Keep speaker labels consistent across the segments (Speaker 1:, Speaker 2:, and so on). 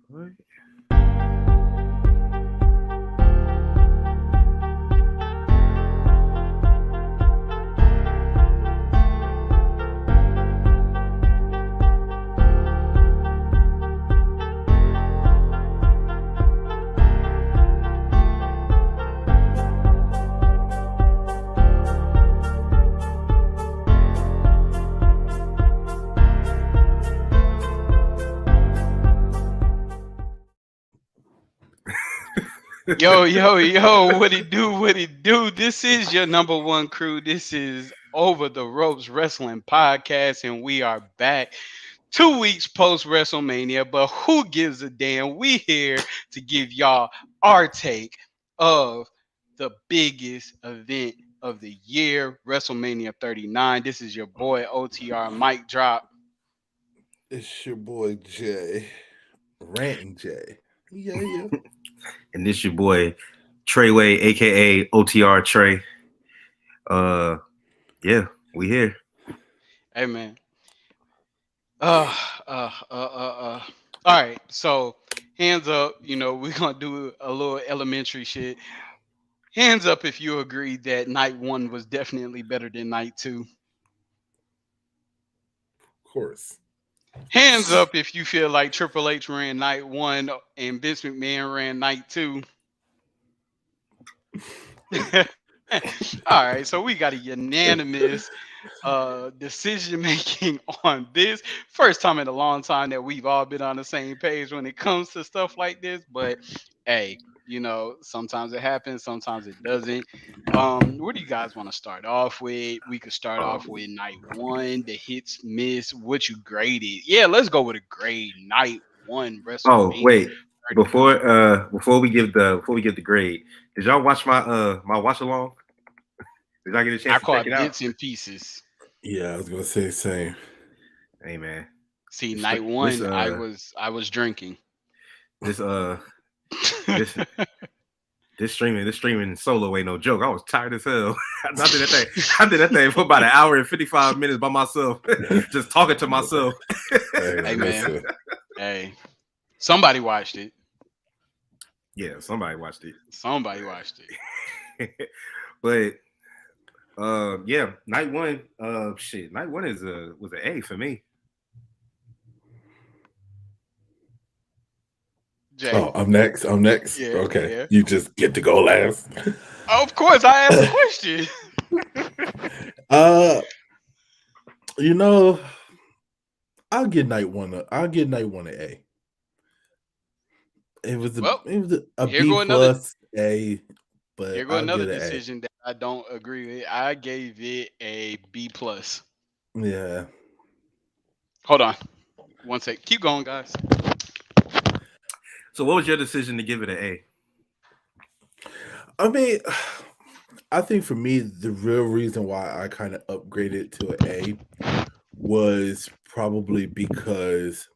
Speaker 1: What?
Speaker 2: Yo, what it do? What it do? This is your number one crew. This is Over the Ropes Wrestling Podcast, and we are back 2 weeks post WrestleMania. But who gives a damn? We here to give y'all our take of the biggest event of the year, WrestleMania 39. This is your boy OTR Mike Drop.
Speaker 3: It's your boy Jay, Ranting Jay. Yeah.
Speaker 1: And this your boy Treyway, aka OTR Trey. Uh, yeah, we here.
Speaker 2: Hey man. Uh, All right, so hands up. We're gonna do a little elementary shit. Hands up if you agree that night one was definitely better than night two.
Speaker 3: Of course.
Speaker 2: Hands up if you feel like Triple H ran night one and Vince McMahon ran night two. All right, so we got a unanimous decision making on this. First time in a long time that we've all been on the same page when it comes to stuff like this. But hey, sometimes it happens, sometimes it doesn't. Where do you guys want to start off with? We could start off with night one, the hits, miss, what you graded. Yeah, let's go with a grade. Night one,
Speaker 1: Oh,
Speaker 2: WrestleMania
Speaker 1: wait.
Speaker 2: 39.
Speaker 1: Before we give the grade, did y'all watch my watch along? Did y'all get a
Speaker 2: I
Speaker 1: chance to check it
Speaker 2: caught
Speaker 1: out?
Speaker 2: bits and pieces.
Speaker 3: Yeah, I was gonna say the same.
Speaker 1: Hey man,
Speaker 2: See,
Speaker 1: this
Speaker 2: night
Speaker 1: this
Speaker 2: one, I was drinking.
Speaker 1: this this this streaming solo ain't no joke. I was tired as hell. I did that thing for about an hour and 55 minutes by myself, just talking to myself.
Speaker 2: Hey man,
Speaker 3: Listen.
Speaker 2: hey, somebody watched it.
Speaker 1: Yeah, somebody watched
Speaker 2: Somebody watched
Speaker 1: it. But yeah, night one, night one was an A for me.
Speaker 2: Jay.
Speaker 3: Oh, I'm next. I'm next.
Speaker 2: Yeah,
Speaker 3: Okay.
Speaker 2: yeah.
Speaker 3: You just get to go last.
Speaker 2: Of course, I asked a question.
Speaker 3: uh you know, I'll get night one an A.
Speaker 2: Well,
Speaker 3: It was a
Speaker 2: here
Speaker 3: B
Speaker 2: go another.
Speaker 3: plus A, but
Speaker 2: Here go
Speaker 3: I'll
Speaker 2: another
Speaker 3: get an A.
Speaker 2: decision that I don't agree with. I gave it a B plus.
Speaker 3: Yeah.
Speaker 2: Hold on, one sec. Keep going, guys.
Speaker 1: So, what was your decision to give it an A?
Speaker 3: I mean, I think for me, the real reason why I kind of upgraded to an A was probably because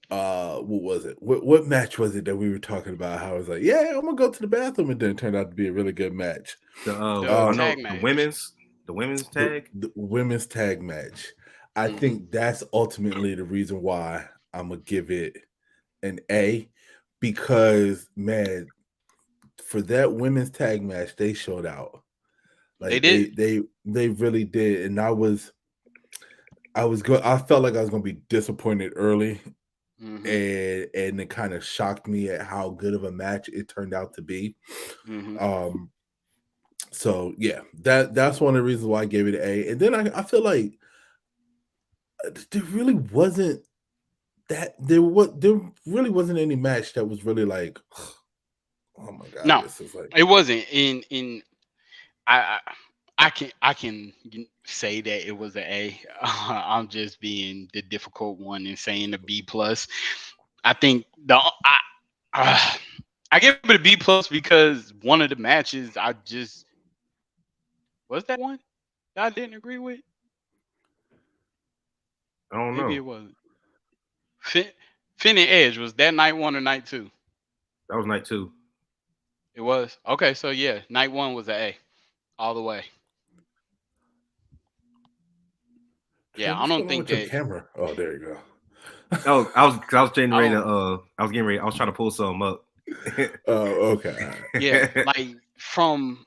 Speaker 3: what was it? What match was it that we were talking about? How I was like, yeah, I'm gonna go to the bathroom, and then it turned out to be a really good match.
Speaker 2: The
Speaker 3: Um,
Speaker 2: tag match.
Speaker 1: The women's tag.
Speaker 3: the women's tag match. I
Speaker 2: Mhm.
Speaker 3: think that's ultimately the reason why I'm gonna give it an A, because man, for that women's tag match, they showed out.
Speaker 2: They
Speaker 3: Like
Speaker 2: did.
Speaker 3: they really did, and I felt like I was gonna be disappointed early,
Speaker 2: Hmm.
Speaker 3: and it kind of shocked me at how good of a match it turned out to be.
Speaker 2: Hmm.
Speaker 3: Um, so yeah, that's one of the reasons why I gave it an A. And then I feel like there really wasn't there really wasn't any match that was really like, oh my god,
Speaker 2: No,
Speaker 3: this is like
Speaker 2: it wasn't. In I I can say that it was an A. I'm just being the difficult one and saying a B plus. I think uh, I give it a B plus because one of the matches I just was that one that I didn't agree with.
Speaker 1: I don't
Speaker 2: Maybe
Speaker 1: know.
Speaker 2: it wasn't. Finn and Edge was that night one or night two?
Speaker 1: That was night two.
Speaker 2: It was okay. So yeah, night one was an A all the way.
Speaker 3: Trey,
Speaker 2: Yeah, I
Speaker 3: what's
Speaker 2: don't
Speaker 3: going on
Speaker 2: think
Speaker 3: with your
Speaker 2: that.
Speaker 3: camera? Oh, there you go.
Speaker 1: Oh, I was getting
Speaker 2: I
Speaker 1: ready
Speaker 2: don't.
Speaker 1: to I was trying to pull something up.
Speaker 3: Oh, okay. All right.
Speaker 2: Yeah, like from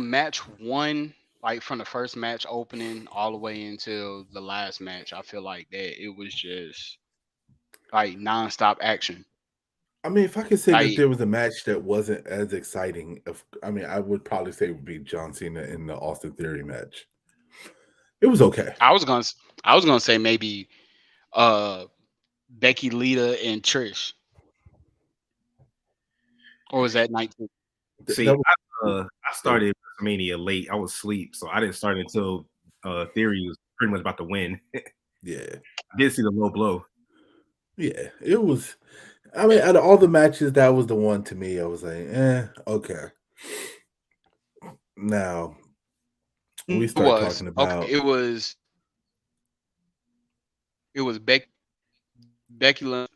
Speaker 2: match one, like from the first match opening all the way until the last match, I feel like that it was just like nonstop action.
Speaker 3: I mean, if I could say that
Speaker 2: Like
Speaker 3: there was a match that wasn't as exciting, I mean, I would probably say it would be John Cena in the Austin Theory match. It was okay.
Speaker 2: I was gonna, I was gonna say maybe uh Becky, Lita, and Trish, or was that 19?
Speaker 1: See,
Speaker 3: That was
Speaker 1: I started WrestleMania late. I was asleep, so I didn't start until Theory was pretty much about to win.
Speaker 3: yeah,
Speaker 1: I did see the low blow.
Speaker 3: yeah. It was. I mean, out of all the matches, that was the one to me. I was like, okay. Now we
Speaker 2: It
Speaker 3: start
Speaker 2: was
Speaker 3: talking
Speaker 2: okay.
Speaker 3: about
Speaker 2: It was Becky Lynch,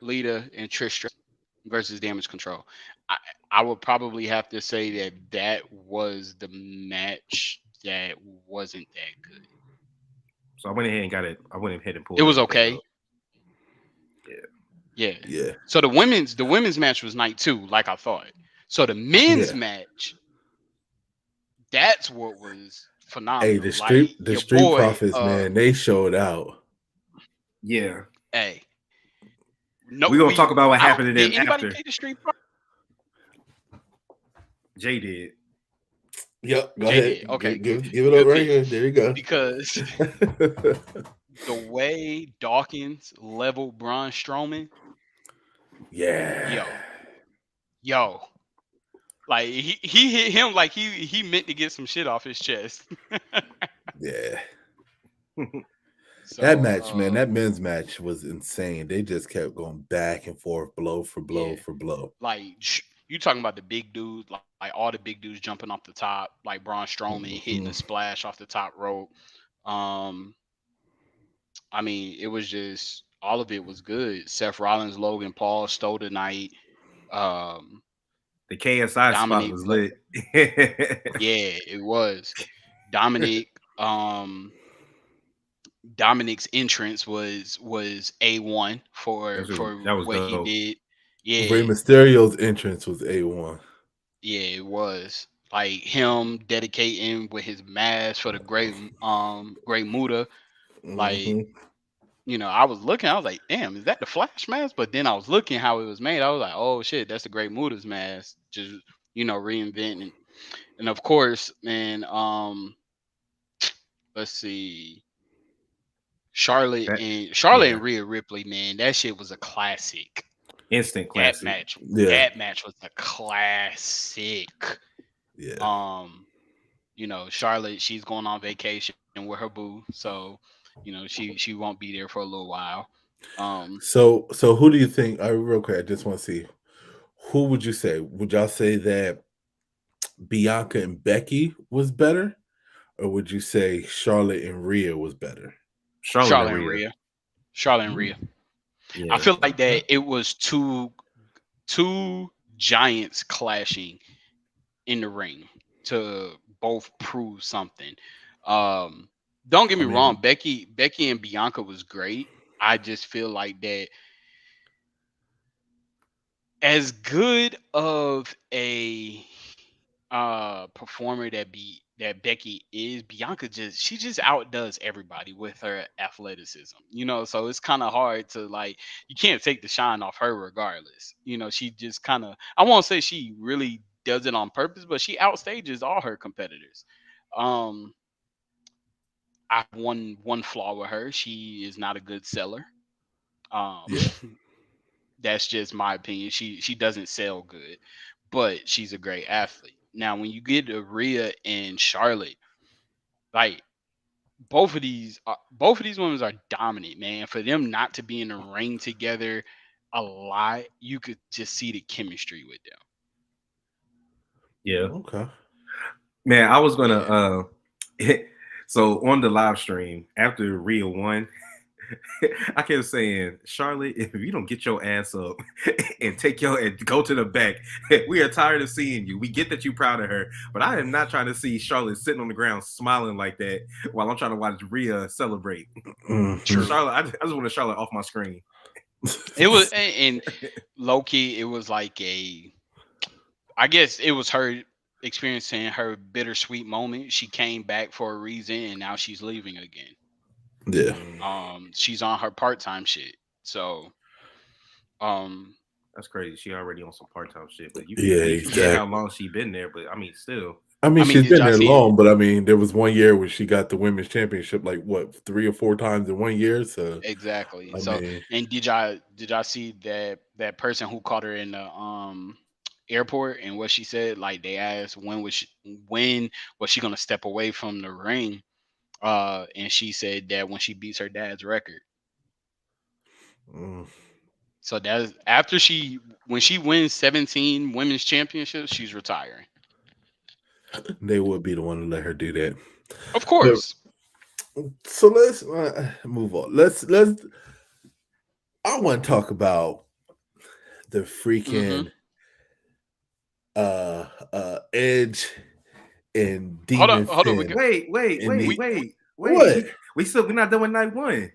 Speaker 2: Lita, and Trish Stratus versus Damage Control. I I would probably have to say that that was the match that wasn't that good.
Speaker 1: So I went ahead and got it. I went ahead and
Speaker 2: It
Speaker 1: pulled
Speaker 2: was
Speaker 1: everything
Speaker 2: okay.
Speaker 1: up. Yeah.
Speaker 2: Yeah.
Speaker 3: yeah,
Speaker 2: So the women's match was night two, like I thought. So the men's
Speaker 3: yeah.
Speaker 2: match, that's what was
Speaker 3: Hey,
Speaker 2: phenomenal. Like
Speaker 3: the
Speaker 2: your
Speaker 3: Street
Speaker 2: boy,
Speaker 3: Profits, man, they showed out.
Speaker 1: Yeah.
Speaker 2: hey, no,
Speaker 1: We're gonna talk about what
Speaker 2: I don't.
Speaker 1: happened to
Speaker 2: Did
Speaker 1: them
Speaker 2: anybody
Speaker 1: after
Speaker 2: pay the street?
Speaker 1: Jay did.
Speaker 3: Yep, go
Speaker 2: Jay
Speaker 3: ahead.
Speaker 2: did. Okay,
Speaker 3: Give it up
Speaker 2: good
Speaker 3: right
Speaker 2: pick.
Speaker 3: here. There you go.
Speaker 2: Because the way Dawkins leveled Braun Strowman,
Speaker 3: yeah,
Speaker 2: yo, yo, like he hit him like he meant to get some shit off his chest.
Speaker 3: yeah. That
Speaker 2: So
Speaker 3: match, man, that men's match was insane. They just kept going back and forth, blow for blow
Speaker 2: yeah,
Speaker 3: for blow.
Speaker 2: like you talking about the big dudes, like all the big dudes jumping off the top, like Braun Strowman hitting
Speaker 3: Mhm.
Speaker 2: a splash off the top rope. Um, I mean, it was just all of it was good. Seth Rollins, Logan Paul stole the night. Um,
Speaker 1: The KSI spot
Speaker 2: Dominic,
Speaker 1: was lit.
Speaker 2: yeah, it was. Dominic, Dominic's entrance was A1 for
Speaker 1: That was
Speaker 2: what he
Speaker 1: dope.
Speaker 2: did.
Speaker 3: Rey
Speaker 2: Yeah,
Speaker 3: Mysterio's entrance was A1.
Speaker 2: yeah, it was. Like him dedicating with his mask for the great Muda. Like,
Speaker 3: Hmm.
Speaker 2: I was looking, I was like, damn, is that the Flash mask? But then I was looking how it was made. I was like, oh shit, that's the great Muda's mask. Just, reinventing. And of course, man, let's see.
Speaker 1: That
Speaker 2: Charlotte
Speaker 1: yeah,
Speaker 2: and Rhea Ripley, man, that shit was a classic.
Speaker 1: instant
Speaker 2: That
Speaker 1: classic.
Speaker 2: match,
Speaker 3: Yeah,
Speaker 2: that match was a classic.
Speaker 3: yeah.
Speaker 2: Um, Charlotte, she's going on vacation with her boo, so she won't be there for a little while. Um,
Speaker 3: So who do you think? Real quick, I just want to see who would you say? Would y'all say that Bianca and Becky was better, or would you say Charlotte and Rhea was better?
Speaker 1: Charlotte and
Speaker 2: Charlotte and
Speaker 1: Rhea.
Speaker 2: Rhea, Charlotte and
Speaker 3: Mm,
Speaker 2: Rhea. I
Speaker 1: Yeah.
Speaker 2: feel like
Speaker 3: okay.
Speaker 2: that it was two giants clashing in the ring to both prove something. Um, don't get
Speaker 3: I
Speaker 2: me wrong,
Speaker 3: mean,
Speaker 2: Becky and Bianca was great. I just feel like that as good of a performer that Becky is, Bianca just outdoes everybody with her athleticism. So it's kind of hard to like you can't take the shine off her regardless. She just kind of I won't say she really does it on purpose, but she outstages all her competitors. Um I have one flaw with her. She is not a good seller. Um
Speaker 3: yeah.
Speaker 2: that's just my opinion. She doesn't sell good, but she's a great athlete. Now when you get to Rhea and Charlotte, like both of these women are dominant, man. For them not to be in the ring together a lot, you could just see the chemistry with them.
Speaker 1: Yeah.
Speaker 3: Okay.
Speaker 1: Man, I was
Speaker 2: Yeah.
Speaker 1: gonna so on the live stream after Rhea won, I kept saying, Charlotte, if you don't get your ass up and take your and go to the back, we are tired of seeing you. We get that you're proud of her, but I am not trying to see Charlotte sitting on the ground smiling like that while I'm trying to watch Rhea celebrate.
Speaker 3: Mhm.
Speaker 2: True.
Speaker 1: Charlotte, I just want Charlotte off my screen.
Speaker 2: It was and low key. It was like a. I guess it was her experiencing her bittersweet moment. She came back for a reason, and now she's leaving again.
Speaker 3: Yeah.
Speaker 2: She's on her part time shit. So, um,
Speaker 1: That's crazy. She already on some part time shit, but
Speaker 3: Yeah,
Speaker 1: you forget how
Speaker 3: exactly.
Speaker 1: long she been there. But I mean, still,
Speaker 3: I mean,
Speaker 2: I mean,
Speaker 3: she's
Speaker 2: did
Speaker 3: been
Speaker 2: y'all
Speaker 3: there
Speaker 2: see it?
Speaker 3: long, but I mean, there was one year where she got the women's championship, like what, 3 or 4 times in one year. So,
Speaker 2: Exactly.
Speaker 3: I
Speaker 2: So,
Speaker 3: mean,
Speaker 2: and did y'all see that person who caught her in the airport and what she said? Like they asked when was she gonna step away from the ring? And she said that when she beats her dad's record.
Speaker 3: mm,
Speaker 2: So that's after when she wins 17 women's championships, she's retiring.
Speaker 3: they would be the one to let her do that.
Speaker 2: Of
Speaker 3: But
Speaker 2: course.
Speaker 3: so let's move on. Let's. I want to talk about the
Speaker 2: Mm-hmm.
Speaker 3: freaking Edge and
Speaker 2: Hold up,
Speaker 3: Demon
Speaker 2: hold up.
Speaker 3: Finn in the
Speaker 1: Wait.
Speaker 3: what?
Speaker 1: We're not done with night one.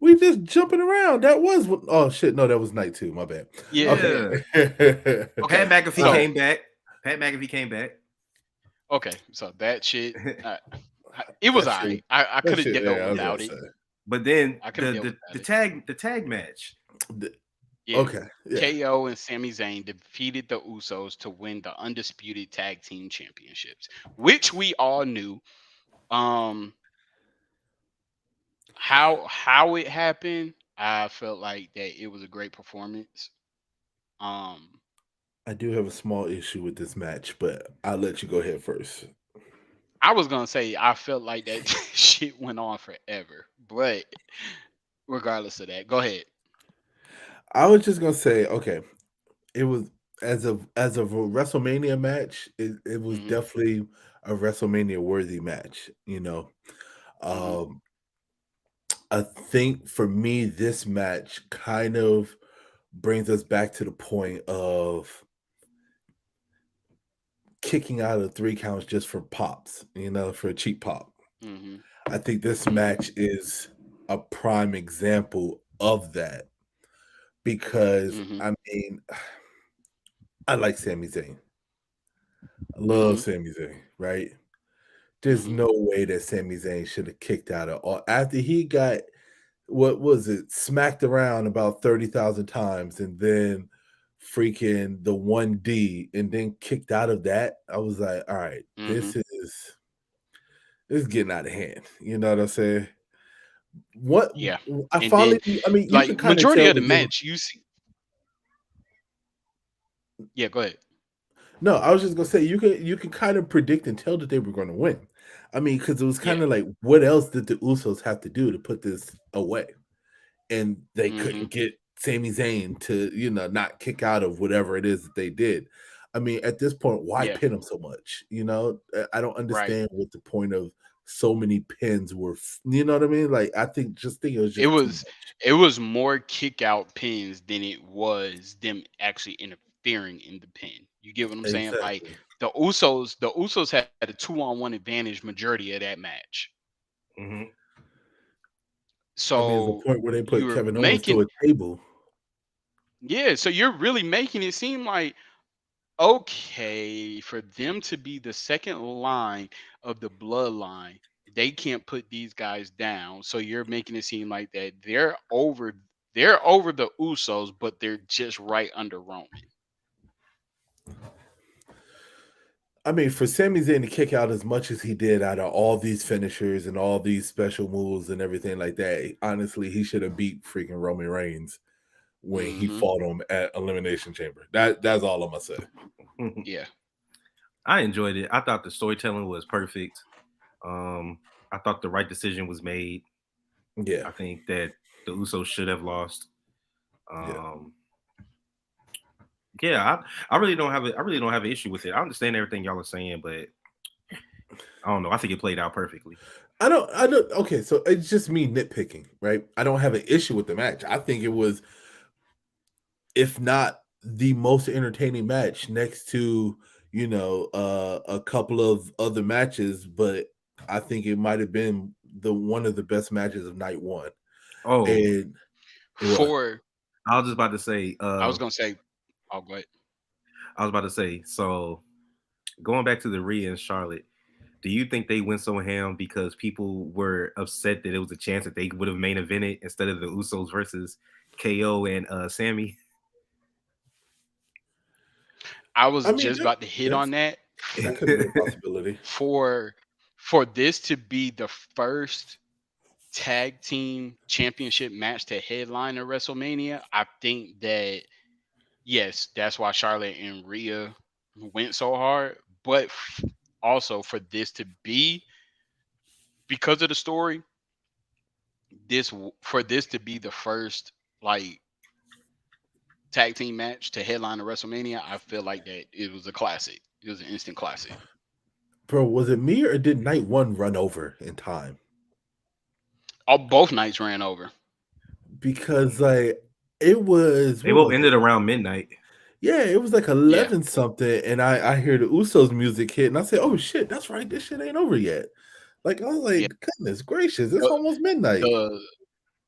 Speaker 3: We just jumping around. That was what. Oh shit! No, that was night 2. My bad.
Speaker 2: Yeah.
Speaker 3: Okay.
Speaker 1: Yeah, Pat
Speaker 2: Okay.
Speaker 1: McAfee
Speaker 2: So
Speaker 1: came back. Pat McAfee came back.
Speaker 2: okay. So that shit. Uh, it was
Speaker 3: That shit.
Speaker 2: alright. I
Speaker 3: That
Speaker 2: could have
Speaker 3: shit.
Speaker 2: dealt
Speaker 3: Yeah, I was gonna
Speaker 2: without it.
Speaker 3: say.
Speaker 1: But then
Speaker 2: I could have dealt
Speaker 1: the
Speaker 2: without it.
Speaker 1: tag match.
Speaker 3: The-
Speaker 2: Yeah.
Speaker 3: Okay. Yeah.
Speaker 2: KO and Sami Zayn defeated the Usos to win the undisputed tag team championships, which we all knew. Um, how it happened, I felt like that it was a great performance. Um,
Speaker 3: I do have a small issue with this match, but I'll let you go ahead first.
Speaker 2: I was gonna say I felt like that shit went on forever, but regardless of that, go ahead.
Speaker 3: I was just gonna say, okay, it was as of a WrestleMania match, it was
Speaker 2: Hmm.
Speaker 3: definitely a WrestleMania worthy match.
Speaker 2: Hmm.
Speaker 3: Um, I think for me, this match kind of brings us back to the point of kicking out of 3 counts just for pops, for a cheap pop.
Speaker 2: Hmm.
Speaker 3: I think this
Speaker 2: Hmm.
Speaker 3: match is a prime example of that because
Speaker 2: Hmm.
Speaker 3: I mean, I like Sami Zayn. I love
Speaker 2: Hmm.
Speaker 3: Sami Zayn, right? There's
Speaker 2: Hmm.
Speaker 3: no way that Sami Zayn should have kicked out of all after he got what was it, smacked around about 30,000 times and then freaking the 1D and then kicked out of that. I was like, all right,
Speaker 2: Hmm.
Speaker 3: this is getting out of hand. You know what I'm saying? What
Speaker 2: Yeah,
Speaker 3: I
Speaker 2: and then
Speaker 3: finally I mean, you can
Speaker 2: like
Speaker 3: kind of
Speaker 2: majority
Speaker 3: tell
Speaker 2: of the
Speaker 3: that they were
Speaker 2: match, you see. Yeah, go ahead.
Speaker 3: no, I was just gonna say you can kind of predict and tell that they were gonna win. I mean, because it was kind
Speaker 2: Yeah.
Speaker 3: of like, what else did the Usos have to do to put this away? And they
Speaker 2: Hmm.
Speaker 3: couldn't get Sami Zayn to, not kick out of whatever it is that they did. I mean, at this point, why
Speaker 2: Yeah.
Speaker 3: pin him so much? I don't
Speaker 2: Right.
Speaker 3: understand what the point of so many pins were. You know what I mean? Like, think it was
Speaker 2: It
Speaker 3: just too
Speaker 2: was
Speaker 3: much.
Speaker 2: it was more kick out pins than it was them actually interfering in the pin. You get what I'm saying? Like
Speaker 3: Exactly.
Speaker 2: the Usos had a 2-on-1 advantage majority of that match.
Speaker 1: Hmm.
Speaker 3: I mean, it's a
Speaker 2: So
Speaker 3: point where they put
Speaker 2: you're
Speaker 3: Kevin Owens
Speaker 2: making
Speaker 3: through a table.
Speaker 2: yeah, so you're really making it seem like okay, for them to be the second line of the bloodline, they can't put these guys down. So you're making it seem like that they're over the Usos, but they're just right under Roman.
Speaker 3: I mean, for Sami Zayn to kick out as much as he did out of all these finishers and all these special moves and everything like that, honestly, he should have beat freaking Roman Reigns when he
Speaker 2: Hmm.
Speaker 3: fought him at Elimination Chamber. That's all I'm gonna say.
Speaker 2: Yeah.
Speaker 1: I enjoyed it. I thought the storytelling was perfect. I thought the right decision was made.
Speaker 3: Yeah,
Speaker 1: I think that the Usos should have lost.
Speaker 3: yeah.
Speaker 1: Um, yeah, I really don't have I really don't have an issue with it. I understand everything y'all are saying, but I don't know. I think it played out perfectly.
Speaker 3: I don't. Okay, so it's just me nitpicking, right? I don't have an issue with the match. I think it was, if not the most entertaining match, next to a couple of other matches, but I think it might have been the one of the best matches of night one.
Speaker 1: Oh,
Speaker 3: And what?
Speaker 2: For
Speaker 1: I was just about to say.
Speaker 2: I was gonna say, oh, go ahead.
Speaker 1: I was about to say. So going back to the Rhea and Charlotte, do you think they went so ham because people were upset that it was a chance that they would have main evented instead of the Usos versus KO and Sammy?
Speaker 2: I
Speaker 3: I
Speaker 2: was
Speaker 3: mean,
Speaker 2: just about to hit
Speaker 3: that's
Speaker 2: on that.
Speaker 3: that could be a possibility.
Speaker 2: For for this to be the first tag team championship match to headline a WrestleMania, I think that yes, that's why Charlotte and Rhea went so hard. But also for this to be, because of the story, for this to be the first like tag team match to headline a WrestleMania, I feel like that it was a classic. It was an instant classic.
Speaker 3: Bro, was it me or did night one run over in time?
Speaker 2: All both nights ran over.
Speaker 3: Because like it was,
Speaker 1: They
Speaker 3: what
Speaker 1: both
Speaker 3: was it?
Speaker 1: ended around midnight.
Speaker 3: Yeah, it was like
Speaker 2: Yeah.
Speaker 3: 11 something, and I hear the Usos music hit, and I say, "Oh shit, that's right, this shit ain't over yet." Like I was
Speaker 2: Yeah.
Speaker 3: like, "Goodness gracious, it's
Speaker 2: The
Speaker 3: almost midnight."
Speaker 2: the,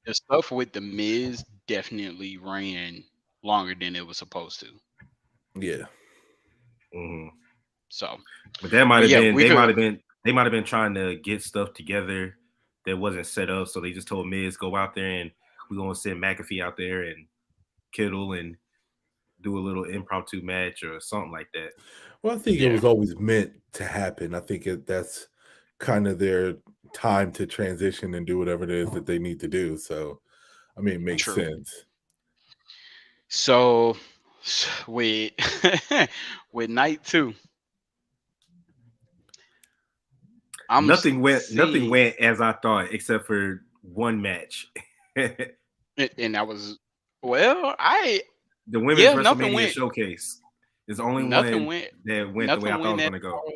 Speaker 2: the stuff with the Miz definitely ran longer than it was supposed to.
Speaker 3: Yeah,
Speaker 1: Mhm.
Speaker 2: So,
Speaker 1: But that might
Speaker 2: but
Speaker 1: have
Speaker 2: yeah,
Speaker 1: been
Speaker 2: we could.
Speaker 1: they might have been trying to get stuff together that wasn't set up. So they just told Miz go out there and we're gonna send McAfee out there and Kittle and do a little impromptu match or something like that.
Speaker 3: well, I think it
Speaker 2: Yeah,
Speaker 3: was always meant to happen. I think that's kind of their time to transition and do whatever it is that they need to do. So, I mean, it makes
Speaker 2: true.
Speaker 3: sense.
Speaker 2: So with with night two,
Speaker 1: Nothing
Speaker 2: seeing,
Speaker 1: went as I thought except for one match. The
Speaker 2: and that was, well,
Speaker 1: women's
Speaker 2: yeah, nothing
Speaker 1: WrestleMania
Speaker 2: went,
Speaker 1: showcase is the only
Speaker 2: nothing
Speaker 1: one
Speaker 2: went,
Speaker 1: that went the way I
Speaker 2: nothing
Speaker 1: thought it
Speaker 2: went
Speaker 1: was
Speaker 2: as
Speaker 1: gonna go.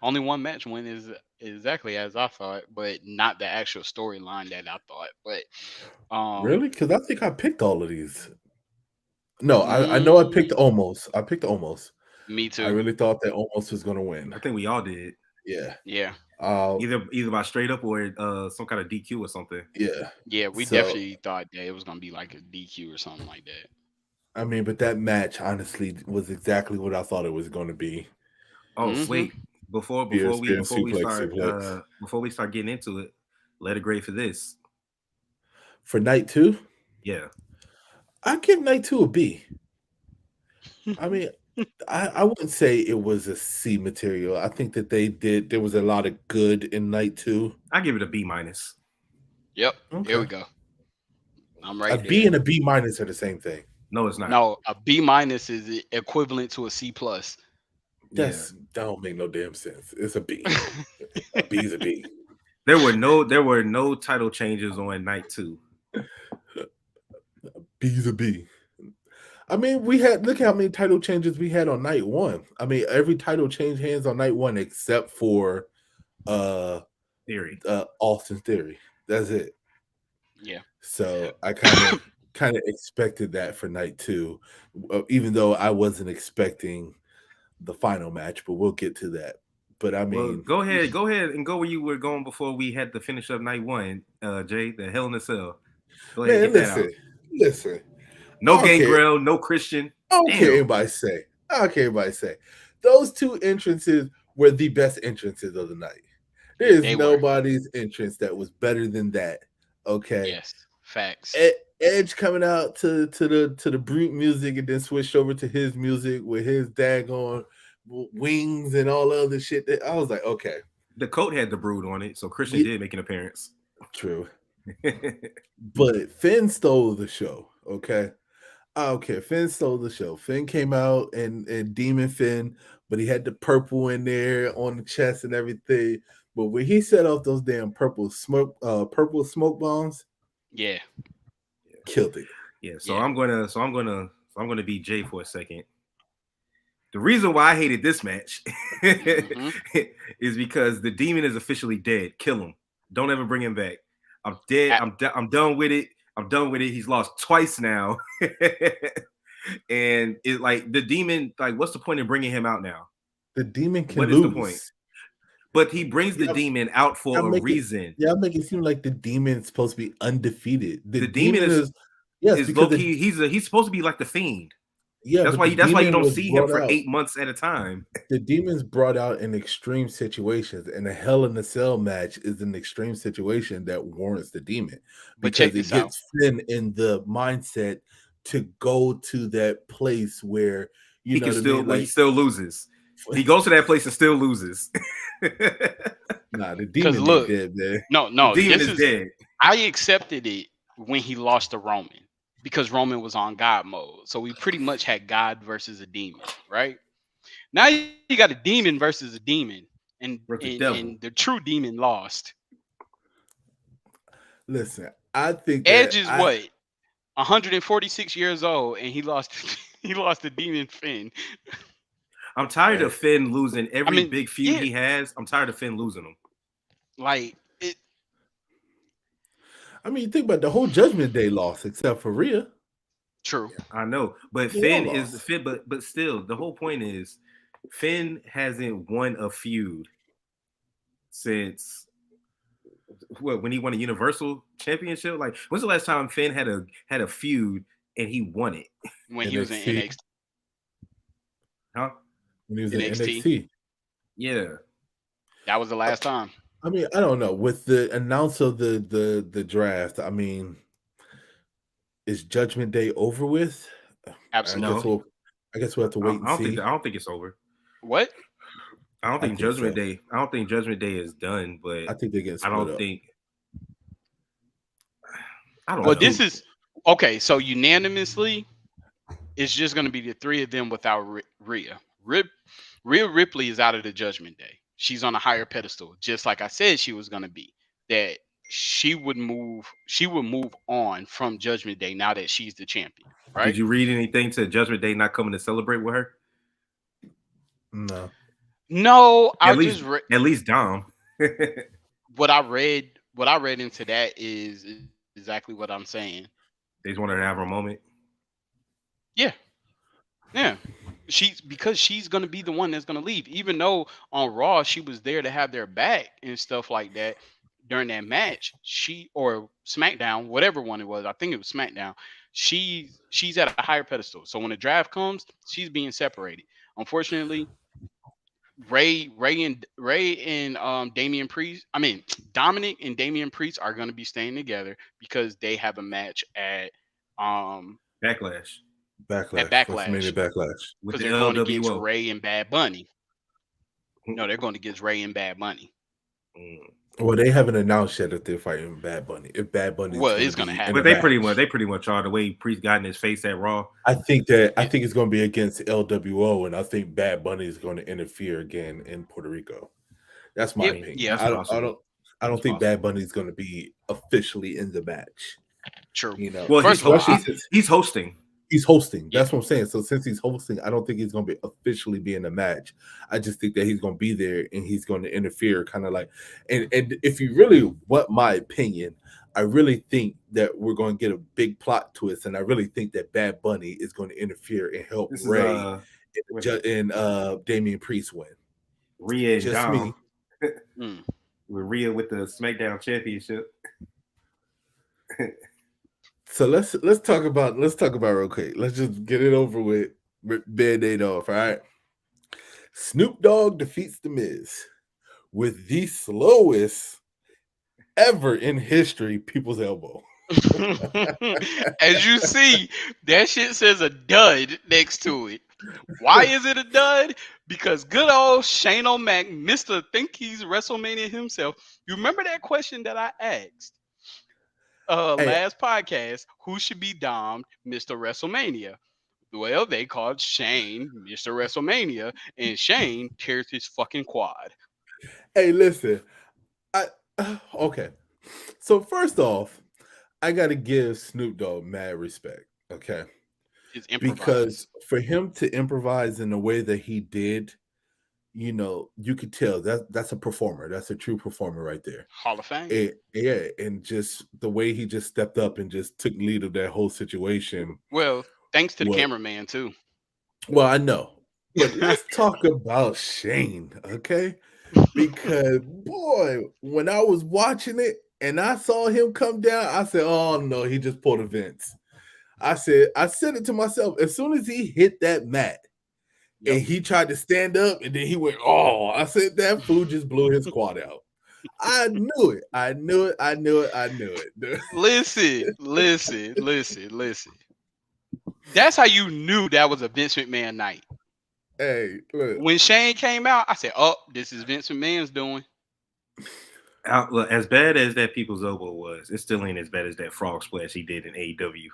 Speaker 2: only one match went is exactly as I thought, but not the actual storyline that I thought. But
Speaker 3: Really? Because I think I picked all of these. No, I know I picked
Speaker 2: mm,
Speaker 3: almost. I picked almost.
Speaker 2: me
Speaker 3: I
Speaker 2: too.
Speaker 3: really thought that almost was going to win.
Speaker 1: I think we all did.
Speaker 3: Yeah.
Speaker 2: Yeah,
Speaker 3: Uh,
Speaker 1: Either by straight up or some kind of DQ or something.
Speaker 3: yeah.
Speaker 2: yeah, we
Speaker 3: So,
Speaker 2: definitely thought that it was gonna be like a DQ or something like that.
Speaker 3: I mean, but that match honestly was exactly what I thought it was going to be.
Speaker 1: Oh
Speaker 2: Hmm.
Speaker 1: wait, before
Speaker 3: Spear,
Speaker 1: before we
Speaker 3: spear, and
Speaker 1: before we
Speaker 3: suplex,
Speaker 1: start
Speaker 3: suplex.
Speaker 1: before we start getting into it, let it grade for this.
Speaker 3: For night two,
Speaker 1: Yeah,
Speaker 3: I give night two a B. I mean, I wouldn't say it was a C material. I think that there was a lot of good in night two.
Speaker 1: I give it a B minus.
Speaker 2: Yep, there
Speaker 3: Okay.
Speaker 2: we go. I'm
Speaker 3: A
Speaker 2: right
Speaker 3: B
Speaker 2: there.
Speaker 3: and a B minus are the same thing.
Speaker 1: No, it's not.
Speaker 2: No, a B minus is equivalent to a C plus.
Speaker 1: Yeah,
Speaker 3: That don't make no damn sense. It's a B. A B is a B.
Speaker 1: there were no title changes on night two.
Speaker 3: B's a B. I mean, we had look how many title changes we had on night one. I mean, every title changed hands on night one except for uh
Speaker 1: Theory.
Speaker 3: Austin Theory. That's it.
Speaker 2: Yeah.
Speaker 3: So I kind of expected that for night two, even though I wasn't expecting the final match, but we'll get to that. But I
Speaker 1: Well,
Speaker 3: mean,
Speaker 1: go ahead and go where you were going before we had to finish up night one. Jay, the Hell in a Cell. Go ahead,
Speaker 3: man,
Speaker 1: get that out.
Speaker 3: listen.
Speaker 1: No
Speaker 3: I don't care.
Speaker 1: Gangrel, no Christian.
Speaker 3: I don't care
Speaker 1: Damn.
Speaker 3: anybody say. I don't care anybody say. Those two entrances were the best entrances of the night. There is
Speaker 2: They were.
Speaker 3: nobody's entrance that was better than that. Okay.
Speaker 2: Yes. Facts.
Speaker 3: Edge coming out to the brute music and then switched over to his music with his daggone wings and all other shit. That I was like, okay,
Speaker 1: The coat had the brood on it, so Christian
Speaker 3: yeah,
Speaker 1: did make an appearance.
Speaker 3: true. But Finn stole the show. Okay, I don't care. Finn stole the show. Finn came out and Demon Finn, but he had the purple in there on the chest and everything. But when he set off those damn purple smoke bombs,
Speaker 2: Yeah.
Speaker 3: killed it.
Speaker 1: Yeah,
Speaker 2: Yeah.
Speaker 1: so I'm gonna be Jay for a second. The reason why I hated this match
Speaker 2: Hmm.
Speaker 1: is because the demon is officially dead. Kill him. Don't ever bring him back. I'm dead. I'm done with it. I'm done with it. He's lost twice now. And it like the demon, like, what's the point in bringing him out now?
Speaker 3: The demon can
Speaker 1: What is the point?
Speaker 3: lose.
Speaker 1: But he brings the
Speaker 3: Yeah,
Speaker 1: demon out for a reason.
Speaker 3: make it seem like the demon's supposed to be undefeated. The
Speaker 1: The demon
Speaker 3: demon is yes,
Speaker 1: is low
Speaker 3: because
Speaker 1: key. He's supposed to be like the fiend.
Speaker 3: yeah, but the
Speaker 1: That's why you
Speaker 3: demon
Speaker 1: don't
Speaker 3: was
Speaker 1: see him
Speaker 3: brought
Speaker 1: for
Speaker 3: out.
Speaker 1: 8 months at a time.
Speaker 3: The demons brought out in extreme situations, and a Hell in a Cell match is an extreme situation that warrants the demon
Speaker 2: But check
Speaker 3: because it
Speaker 2: this out.
Speaker 3: gets Finn in the mindset to go to that place where you
Speaker 1: He
Speaker 3: know
Speaker 1: can
Speaker 3: what I
Speaker 1: still,
Speaker 3: mean.
Speaker 1: well, he
Speaker 3: Like,
Speaker 1: still loses. He goes to that place and still loses.
Speaker 3: nah, the
Speaker 2: Because
Speaker 3: demon ain't
Speaker 2: look,
Speaker 3: dead, man.
Speaker 1: The
Speaker 2: no,
Speaker 1: demon
Speaker 2: this
Speaker 1: is
Speaker 2: is
Speaker 1: dead.
Speaker 2: I accepted it when he lost to Roman because Roman was on God mode. So we pretty much had God versus a demon, right? Now you got a demon versus a demon,
Speaker 1: Versus the
Speaker 2: and
Speaker 1: devil.
Speaker 2: the true demon lost.
Speaker 3: Listen, I think
Speaker 2: Edge
Speaker 3: that
Speaker 2: is what 146 years old, and he lost he lost the demon Finn.
Speaker 1: I'm tired
Speaker 3: I
Speaker 1: of Finn losing
Speaker 2: I
Speaker 1: every
Speaker 2: mean,
Speaker 1: big feud
Speaker 2: yeah,
Speaker 1: he has. I'm tired of Finn losing them.
Speaker 2: like it.
Speaker 3: I mean, think about the whole Judgment Day loss, except for Rhea.
Speaker 2: True.
Speaker 1: I know, but
Speaker 3: They all
Speaker 1: Finn is
Speaker 3: lost.
Speaker 1: Finn. But still, the whole point is Finn hasn't won a feud since what, when he won a Universal Championship. Like, when's the last time Finn had a feud and he won it?
Speaker 2: When he was in
Speaker 3: NXT
Speaker 1: Huh?
Speaker 3: when he was in
Speaker 2: NXT,
Speaker 3: NXT.
Speaker 1: Yeah.
Speaker 2: that was the last time.
Speaker 3: I mean, I don't know. With the announce of the draft, I mean, is Judgment Day over with? I guess
Speaker 1: No,
Speaker 2: Absolutely.
Speaker 3: we'll have to wait and see.
Speaker 1: I don't think it's over.
Speaker 2: What?
Speaker 1: I don't
Speaker 3: I
Speaker 1: think
Speaker 3: think
Speaker 1: Judgment
Speaker 3: so.
Speaker 1: Day. I don't think Judgment Day is done, but
Speaker 3: I think they're getting
Speaker 1: I
Speaker 3: split
Speaker 1: don't
Speaker 3: up.
Speaker 1: think. I don't
Speaker 3: I
Speaker 2: Well,
Speaker 1: know.
Speaker 2: this
Speaker 3: think
Speaker 2: is okay. So unanimously, it's just going to be the three of them without Rhea. Rhea Ripley is out of the Judgment Day. She's on a higher pedestal, just like I said she was going to be. That she would move. She would move on from Judgment Day now that she's the champion,
Speaker 1: Did
Speaker 2: right?
Speaker 1: you read anything to Judgment Day not coming to celebrate with her?
Speaker 3: no.
Speaker 2: No, I
Speaker 1: At least,
Speaker 2: just
Speaker 1: at least Dom.
Speaker 2: what I read. What I read into that is exactly what I'm saying.
Speaker 1: They just wanted to have her moment.
Speaker 2: Yeah, yeah. She's because she's gonna be the one that's gonna leave. Even though on Raw she was there to have their back and stuff like that during that match, she or SmackDown, whatever one it was, I think it was SmackDown. She's at a higher pedestal. So when the draft comes, she's being separated. Unfortunately, Ray and Damian Priest, I mean Dominic and Damian Priest are gonna be staying together because they have a match um
Speaker 1: Backlash
Speaker 2: at
Speaker 3: Backlash. WrestleMania
Speaker 2: Backlash
Speaker 3: Backlash.
Speaker 1: with
Speaker 2: because
Speaker 1: the
Speaker 2: they're going against
Speaker 1: LWO.
Speaker 2: Ray and Bad Bunny. No, they're going against Ray and Bad Bunny.
Speaker 1: Mm.
Speaker 3: Well, they haven't announced yet if they're fighting Bad Bunny. If Bad Bunny is
Speaker 2: Well,
Speaker 3: going
Speaker 2: it's
Speaker 3: to
Speaker 2: gonna
Speaker 3: be in
Speaker 2: happen.
Speaker 3: the
Speaker 1: But
Speaker 3: match,
Speaker 1: they pretty much are. The way Priest got in his face at Raw.
Speaker 3: I think
Speaker 2: Yeah.
Speaker 3: it's going to be against LWO, and I think Bad Bunny is going to interfere again in Puerto Rico. That's
Speaker 1: I
Speaker 3: my
Speaker 1: mean,
Speaker 3: opinion.
Speaker 2: Yeah.
Speaker 1: that's possible.
Speaker 3: I don't
Speaker 1: That's
Speaker 3: think Bad
Speaker 1: possible.
Speaker 3: Bunny is going to be officially in the match.
Speaker 2: True.
Speaker 3: You know,
Speaker 1: Well,
Speaker 2: First of all,
Speaker 3: especially since
Speaker 1: he's hosting.
Speaker 3: he's hosting.
Speaker 2: yeah,
Speaker 3: That's what I'm saying. So since he's hosting, I don't think he's going to be officially be in the match. I just think that he's going to be there and he's going to interfere, kind of like. And if you really want my opinion, I really think that we're going to get a big plot twist, and I really think that Bad Bunny is going to interfere and help
Speaker 1: This is
Speaker 3: Ray
Speaker 1: with
Speaker 3: and Damian Priest win.
Speaker 1: Rhea and
Speaker 3: Just
Speaker 1: Dom.
Speaker 3: me.
Speaker 2: mm.
Speaker 1: With Rhea with the SmackDown Championship.
Speaker 3: So let's talk about real quick. Let's just get it over with. Band-Aid off. All right. Snoop Dogg defeats The Miz with the slowest ever in history people's elbow.
Speaker 2: As you see, that shit says a dud next to it. Why is it a dud? Because good old Shane O'Mac, Mr. Think he's WrestleMania himself. You remember that question that I asked
Speaker 3: Hey,
Speaker 2: last podcast? Who should be domed, Mr. WrestleMania? Well, they called Shane Mr. WrestleMania, and Shane tears his fucking quad.
Speaker 3: hey, listen. I okay. So first off, I gotta give Snoop Dogg mad respect. Okay.
Speaker 2: It's improvised.
Speaker 3: because for him to improvise in the way that he did, you could tell that that's a performer. That's a true performer right there.
Speaker 2: Hall of Fame.
Speaker 3: Yeah, and just the way he just stepped up and just took lead of that whole situation.
Speaker 2: Well, thanks to the
Speaker 3: What?
Speaker 2: cameraman too.
Speaker 3: Well, I know, but let's talk about Shane, okay? Because boy, when I was watching it and I saw him come down, I said, "Oh no, he just pulled a Vince." I said it to myself as soon as he hit that mat
Speaker 2: Yep.
Speaker 3: and he tried to stand up and then he went, "Oh," I said that fool just blew his quad out. I knew it. I knew it. I knew it. I knew it.
Speaker 2: Listen. That's how you knew that was a Vince McMahon night.
Speaker 3: Hey, look.
Speaker 2: When Shane came out, I said, "Oh, this is Vince McMahon's doing."
Speaker 1: Look, as bad as that people's elbow was, it still ain't as bad as that frog splash he did in AEW.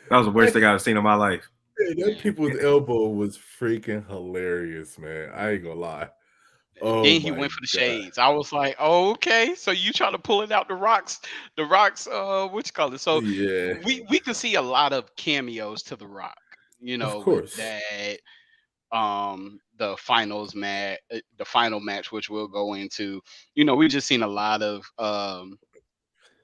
Speaker 1: That was the worst thing I've seen in my life.
Speaker 3: Hey, that people's elbow was freaking hilarious, man. I ain't gonna lie. Oh
Speaker 2: Then he
Speaker 3: my
Speaker 2: went for the
Speaker 3: god.
Speaker 2: shades. I was like, "Oh, okay. So you trying to pull it out the rocks, what you call it?" So
Speaker 3: Yeah,
Speaker 2: we could see a lot of cameos to the Rock,
Speaker 3: of
Speaker 2: with
Speaker 3: course.
Speaker 2: that the final match, which we'll go into. We just seen a lot of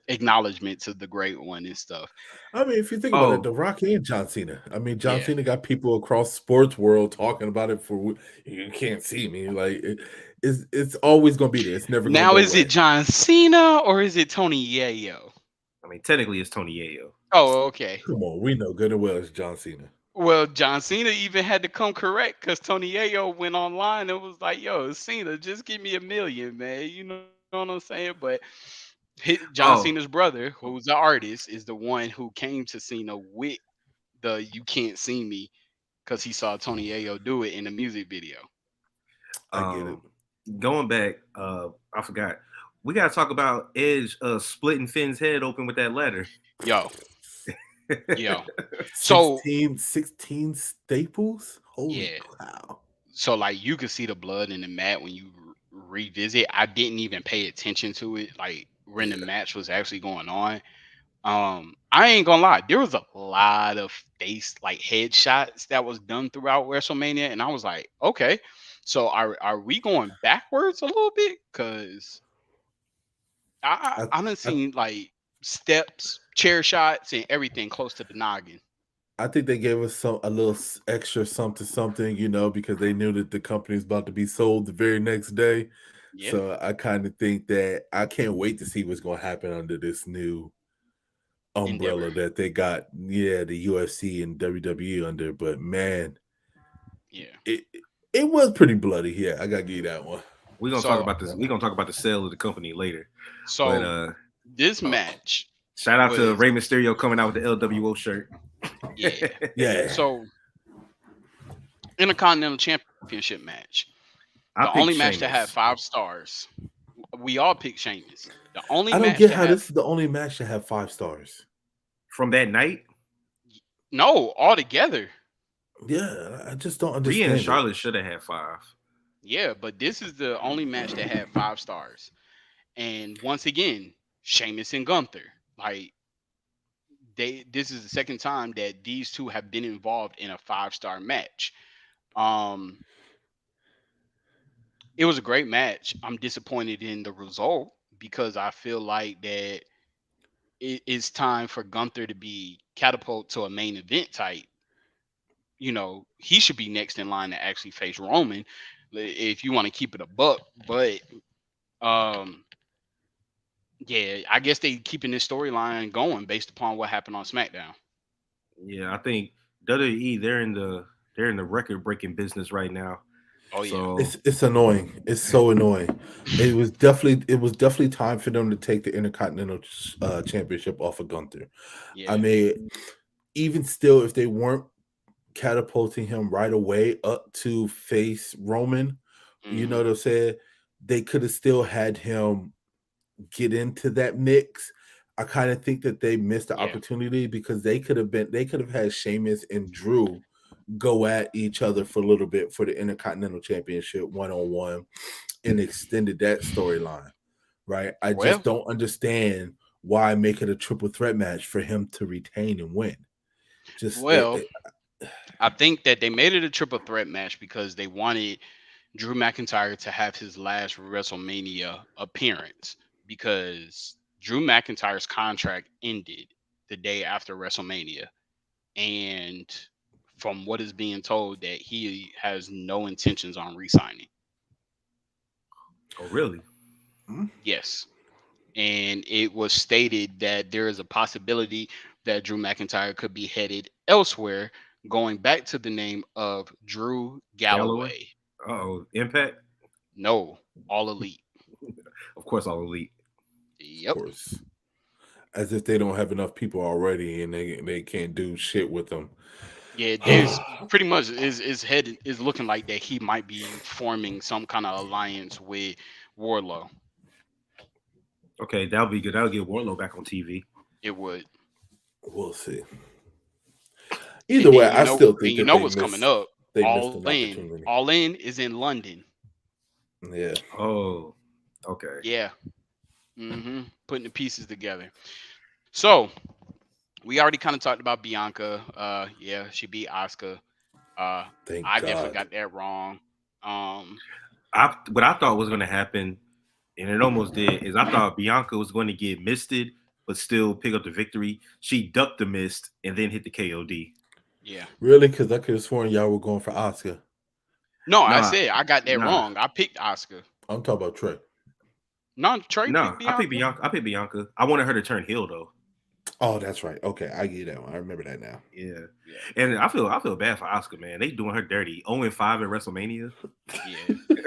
Speaker 2: acknowledgement to the great one and stuff.
Speaker 3: I mean, if you think about it,
Speaker 1: Oh,
Speaker 3: The Rock and John Cena. I mean, John
Speaker 2: Yeah.
Speaker 3: Cena got people across sports world talking about it for you can't see me. Like it's always gonna be there. It's never gonna
Speaker 2: Now
Speaker 3: go
Speaker 2: is it
Speaker 3: away.
Speaker 2: John Cena or is it Tony Yayo?
Speaker 1: I mean, technically it's Tony Yayo.
Speaker 2: Oh, okay.
Speaker 3: Come on, we know good and well it's John Cena.
Speaker 2: Well, John Cena even had to come correct because Tony Yayo went online and was like, "Yo, Cena, just give me 1 million, man." You know what I'm saying? But John
Speaker 1: Oh,
Speaker 2: Cena's brother, who's the artist, is the one who came to Cena with the "You Can't See Me" because he saw Tony Yayo do it in the music video.
Speaker 3: I get it.
Speaker 1: um, going back, I forgot. We gotta talk about Edge splitting Finn's head open with that letter.
Speaker 2: Yo, yo. So
Speaker 3: 16 staples? Holy
Speaker 2: yeah,
Speaker 3: cow.
Speaker 2: so like you could see the blood in the mat when you revisit. I didn't even pay attention to it, like when the match was actually going on. I ain't gonna lie, there was a lot of face like headshots that was done throughout WrestleMania, and I was like, okay, so are we going backwards a little bit? Cause
Speaker 3: I,
Speaker 2: I done
Speaker 3: I
Speaker 2: seen like steps, chair shots, and everything close to the noggin.
Speaker 3: I think they gave us a little extra something, because they knew that the company was about to be sold the very next day.
Speaker 2: Yeah,
Speaker 3: So I kind of think that I can't wait to see what's going to happen under this new
Speaker 2: Endeavor.
Speaker 3: umbrella that they got. Yeah, the UFC and WWE under. But man,
Speaker 2: Yeah.
Speaker 3: it it was pretty bloody. Yeah, I gotta give you that one.
Speaker 1: We're gonna talk
Speaker 2: So
Speaker 1: about this. We're gonna talk about the sale of the company later. But
Speaker 2: so this match
Speaker 1: shout out to
Speaker 2: was
Speaker 1: Rey Mysterio coming out with the LWO shirt.
Speaker 2: yeah.
Speaker 3: Yeah,
Speaker 2: So Intercontinental Championship match.
Speaker 1: I
Speaker 2: The
Speaker 1: picked
Speaker 2: only match that had
Speaker 1: Sheamus
Speaker 2: 5 stars. We all picked Sheamus. The only
Speaker 3: I don't
Speaker 2: match
Speaker 3: get
Speaker 2: to
Speaker 3: how
Speaker 2: have
Speaker 3: this is the only match to have 5 stars.
Speaker 1: from that night.
Speaker 2: no all together.
Speaker 3: Yeah, I just don't
Speaker 1: Rhea and
Speaker 3: understand it.
Speaker 1: Charlotte should have had 5.
Speaker 2: Yeah, but this is the only match that had 5 stars. And once again, Sheamus and Gunther. Like this is the second time that these two have been involved in a 5-star match. Um it was a great match. I'm disappointed in the result because I feel like that it's time for Gunther to be catapulted to a main event type. He should be next in line to actually face Roman if you want to keep it a buck. But um, yeah, I guess they keeping this storyline going based upon what happened on SmackDown.
Speaker 1: Yeah, I think WWE they're in the record breaking business right now.
Speaker 2: Oh yeah,
Speaker 1: So
Speaker 3: It's annoying. It's so annoying. It was definitely time for them to take the Intercontinental Championship off of Gunther. I
Speaker 2: yeah,
Speaker 3: mean, even still, if they weren't catapulting him right away up to face Roman, you know
Speaker 2: hmm
Speaker 3: what I'm saying? They could have still had him get into that mix. I kind of think that they missed the
Speaker 2: yeah,
Speaker 3: opportunity because they could have had Sheamus and Drew go at each other for a little bit for the Intercontinental Championship one on one and extended that storyline, right? I just
Speaker 2: well,
Speaker 3: don't understand why make it a triple threat match for him to retain and win? Just
Speaker 2: Well, I think that they made it a triple threat match because they wanted Drew McIntyre to have his last WrestleMania appearance because Drew McIntyre's contract ended the day after WrestleMania. And from what is being told, that he has no intentions on re-signing.
Speaker 1: Oh, really?
Speaker 2: Yes. And it was stated that there is a possibility that Drew McIntyre could be headed elsewhere, going back to the name of Drew
Speaker 1: Galloway?
Speaker 2: Galloway.
Speaker 1: Oh, Impact?
Speaker 2: No, All Elite.
Speaker 1: Of course, all elite.
Speaker 3: of
Speaker 2: Yep.
Speaker 3: course, as if they don't have enough people already and they can't do shit with them.
Speaker 2: Yeah, there's pretty much is head is looking like that he might be forming some kind of alliance with Warlow.
Speaker 1: Okay, that'll be good. That'll get Warlow back on TV.
Speaker 2: It would.
Speaker 3: We'll see.
Speaker 2: And
Speaker 3: Either
Speaker 2: then
Speaker 3: way, I still think
Speaker 2: you
Speaker 3: that
Speaker 2: know what's coming up.
Speaker 3: they missed an opportunity.
Speaker 2: All in is in London.
Speaker 3: Yeah.
Speaker 1: Oh, okay.
Speaker 2: Yeah. Putting the pieces together. So we already kind of talked about Bianca. Yeah, she beat Asuka.
Speaker 3: Thank
Speaker 2: I
Speaker 3: God.
Speaker 2: definitely got that wrong.
Speaker 1: What I thought was going to happen, and it almost did, is I thought Bianca was going to get misted, but still pick up the victory. She ducked the mist and then hit the KOD.
Speaker 2: Yeah.
Speaker 3: Really? Because I could have sworn y'all were going for Asuka.
Speaker 2: No, I said I got that
Speaker 1: Nah.
Speaker 2: wrong. I picked Asuka.
Speaker 3: I'm talking about Trey.
Speaker 2: No, Trey
Speaker 1: No,
Speaker 2: picked Bianca.
Speaker 1: I picked Bianca. I wanted her to turn heel though.
Speaker 3: Oh, that's right. Okay, I get that one. I remember that now.
Speaker 1: Yeah. And I feel bad for Asuka, man. They doing her dirty. 0-5 at WrestleMania.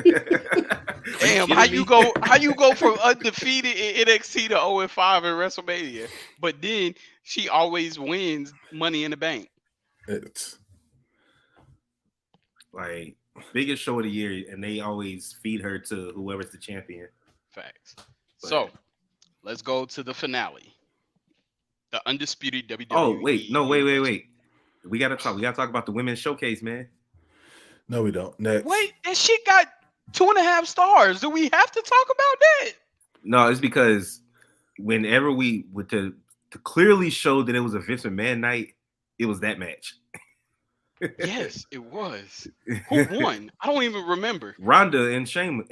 Speaker 2: Yeah. Damn, how you go from undefeated in NXT to 0-5 in WrestleMania, but then she always wins Money in the Bank.
Speaker 3: It's
Speaker 1: like biggest show of the year, and they always feed her to whoever's the champion.
Speaker 2: Facts. So let's go to the finale. The undisputed WWE.
Speaker 1: Oh wait, no, wait. We gotta talk about the women's showcase, man.
Speaker 3: no, we don't. Next.
Speaker 2: Wait, that shit got 2.5 stars. Do we have to talk about that?
Speaker 1: No, it's because whenever we would to clearly show that it was a Vince McMahon night, it was that match.
Speaker 2: Yes, it was. Who won? I don't even remember.
Speaker 1: Ronda and Shayna.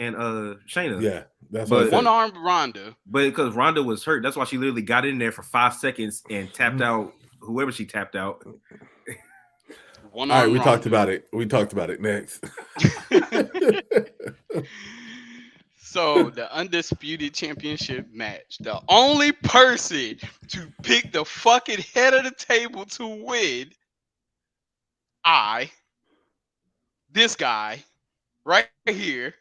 Speaker 3: Yeah, that's
Speaker 1: But-
Speaker 3: what
Speaker 2: One-armed Ronda.
Speaker 1: But because Ronda was hurt, that's why she literally got in there for 5 seconds and tapped out whoever she tapped out.
Speaker 3: All right, we talked about it. We talked about it. Next.
Speaker 2: So the undisputed championship match. The only person to pick the fucking head of the table to win. This guy, right here.